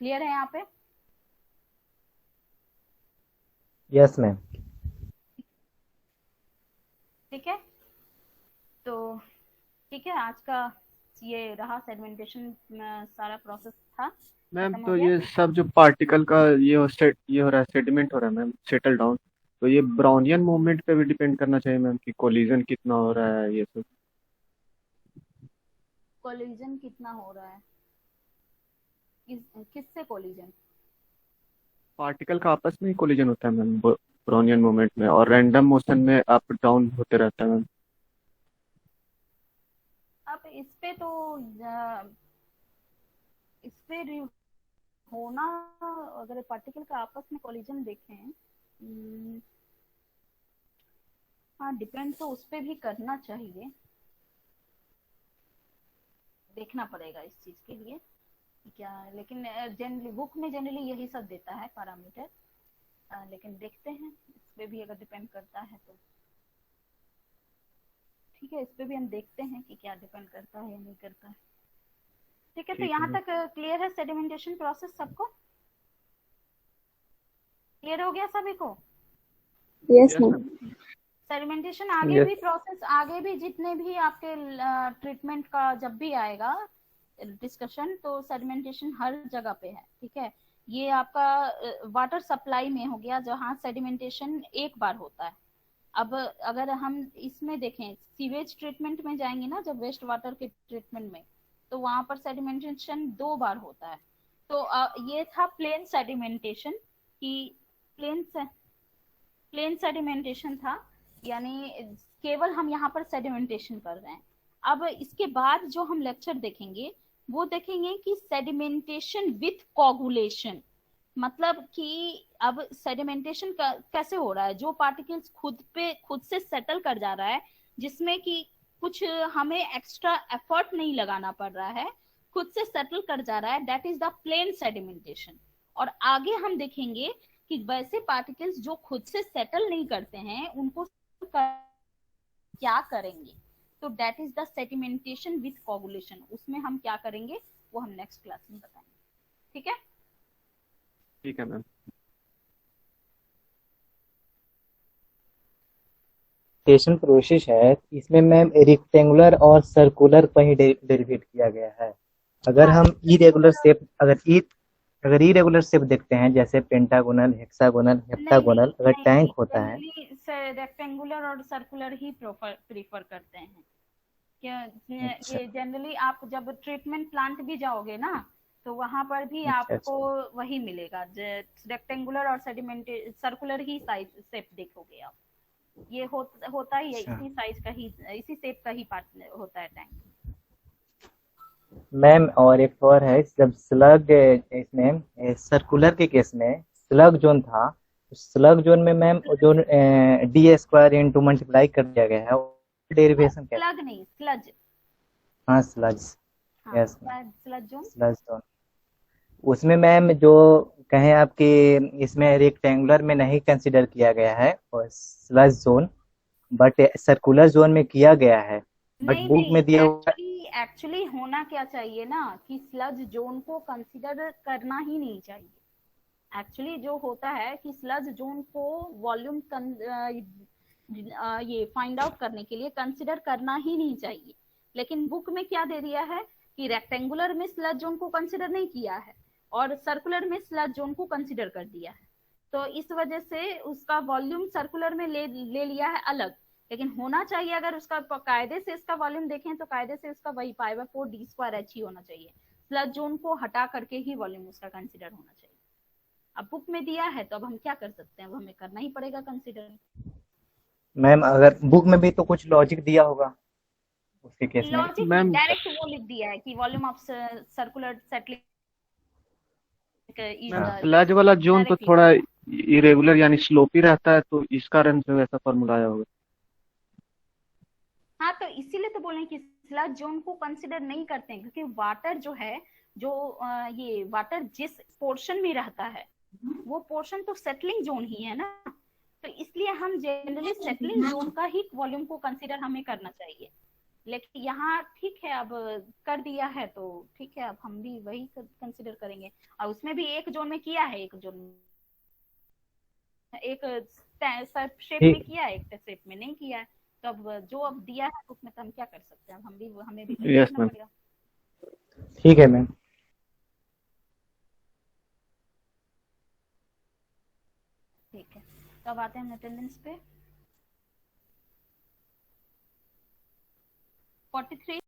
क्लियर है यहाँ पे? Yes ma'am. ठीक है, तो ठीक है, आज का ये रहा सेगमेंटेशन, सारा प्रोसेस था, मैम खत्म तो हो गया। ये सब जो पार्टिकल का ये हो रहा है, सेडिमेंट हो रहा है मैम, सेटल डाउन, तो ये ब्राउनियन मूवमेंट पे भी डिपेंड करना चाहिए मैम कि कोलिजन कितना हो रहा है ये सब। कोलिजन कितना हो रहा है, किससे कोलिजन? पार्टिकल का आपस में ही कोलिजन होता है मैम ब्राउनियन मूवमेंट में, और रैंडम मोशन में अप डाउन होते रहता है मैम। अब इस पे तो इस पे होना, अगर पार्टिकल का आपस में कोलिजन देखें, हाँ डिपेंड तो उस पे भी करना चाहिए, देखना पड़ेगा इस चीज के लिए क्या, लेकिन जनरली बुक में जनरली यही सब देता है पैरामीटर, लेकिन देखते हैं इस पे भी अगर डिपेंड करता है तो ठीक है, इस पे भी हम देखते हैं कि क्या डिपेंड करता है या नहीं करता है। ठीक है, तो यहाँ तक क्लियर है सेडिमेंटेशन प्रोसेस? सबको क्लियर हो गया सभी को? Yes ma'am. सेडिमेंटेशन आगे भी प्रोसेस, आगे भी जितने भी आपके ट्रीटमेंट का जब भी आएगा डिस्कशन, तो सेडिमेंटेशन हर जगह पे है। ठीक है, ये आपका वाटर सप्लाई में हो गया जहाँ सेडिमेंटेशन एक बार होता है। अब अगर हम इसमें देखें, सीवेज ट्रीटमेंट में जाएंगे ना, जब वेस्ट वाटर के ट्रीटमेंट में, तो वहां पर सेडिमेंटेशन 2 बार होता है। तो ये था प्लेन सेडिमेंटेशन, कि प्लेन सेडिमेंटेशन था, यानी केवल हम यहाँ पर सेडिमेंटेशन कर रहे हैं। अब इसके बाद जो हम लेक्चर देखेंगे वो देखेंगे कि सेडिमेंटेशन विथ कोगुलेशन, मतलब कि अब सेडिमेंटेशन कैसे हो रहा है, जो पार्टिकल्स खुद से सेटल कर जा रहा है, जिसमें कि कुछ हमें एक्स्ट्रा एफर्ट नहीं लगाना पड़ रहा है, खुद से सेटल कर जा रहा है, that is the plain sedimentation. और आगे हम देखेंगे कि वैसे पार्टिकल्स जो खुद से सेटल नहीं करते हैं उनको क्या करेंगे, तो that is the sedimentation with coagulation. उसमें हम क्या करेंगे वो हम नेक्स्ट क्लास में बताएंगे। ठीक है, ठीक है मैम। सेडिमेंटेशन प्रोसेस है, इसमें मैम रेक्टेंगुलर और सर्कुलर पर ही डेरिवेट किया गया है। अगर हम इरेगुलर शेप, अगर इरेगुलर शेप देखते हैं, जैसे पेंटागोनल, हेक्सागोनल, हेप्टागोनल, अगर टैंक होता है, रेक्टेंगुलर और सर्कुलर ही प्रीफर करते हैं क्या? ये जनरली आप जब ट्रीटमेंट प्लांट भी जाओगे ना, तो वहां पर भी आपको वही मिलेगा, रेक्टेंगुलर और सर्कुलर ही साइज शेप देखोगे आप। ये होता ही है, इसी साइज का ही, इसी शेप का ही पार्ट होता है टैंक मैम। और एक और है, जब स्लग, इसमें सर्कुलर के केस में स्लग जोन था, स्लग जोन में मैम जो d² इंटू मल्टीप्लाई कर दिया गया है, डेरिवेशन क्या? स्लग नहीं, स्लज। हाँ sludge, yes sludge zone. Sludge zone, उसमें मैम जो कहें आपकी, इसमें रेक्टेंगुलर में नहीं कंसिडर किया गया है और sludge zone, but circular zone में किया गया है, बट बुक में दिया हुआ। एक्चुअली होना क्या चाहिए ना, कि स्लज जोन को कंसिडर करना ही नहीं चाहिए। एक्चुअली जो होता है कि स्लज जोन को वॉल्यूम ये फाइंड आउट करने के लिए कंसिडर करना ही नहीं चाहिए, लेकिन बुक में क्या दे दिया है कि रेक्टेंगुलर में स्लज जोन को कंसिडर नहीं किया है और सर्कुलर में स्लज जोन को कंसिडर कर दिया है। तो इस वजह से उसका वॉल्यूम सर्कुलर में ले लिया है अलग, लेकिन होना चाहिए, अगर उसका कायदे से इसका वॉल्यूम देखें तो कायदे से इसका वही π/4 d² ही होना चाहिए। स्लज जोन को हटा करके ही वॉल्यूम उसका कंसिडर होना चाहिए। अब बुक में दिया है तो अब हम क्या कर सकते हैं, अब हमें करना ही पड़ेगा कंसिडर। मैम अगर बुक में भी तो कुछ लॉजिक दिया होगा उसके केस में। लॉजिक डायरेक्ट वो लिख दिया है कि volume of circular settling. Sludge वाला जोन तो थोड़ा इरेगुलर यानी स्लोपी रहता है, तो इस कारण से वैसा फॉर्मूला आया होगा। हाँ, तो इसीलिए तो बोले कि स्लग जोन को कंसिडर नहीं करते हैं, क्योंकि वाटर जो है, जो ये वाटर जिस पोर्शन में रहता है वो पोर्शन तो सेटलिंग जोन ही है ना, तो इसलिए हम जनरली सेटलिंग जोन का ही वॉल्यूम को कंसिडर हमें करना चाहिए। लेकिन यहाँ ठीक है, अब कर दिया है तो ठीक है, अब हम भी वही कंसिडर करेंगे। और उसमें भी एक जोन में किया है, एक जोन में, एक शेप में किया है, एक शेप में नहीं किया है। तो अब जो अब दिया है उसमें तो हम क्या कर सकते हैं, हमें भी यस करना मैम। पड़ेगा। ठीक है मैम। ठीक है, तो अब आते हैं हम अटेंडेंस पे। 43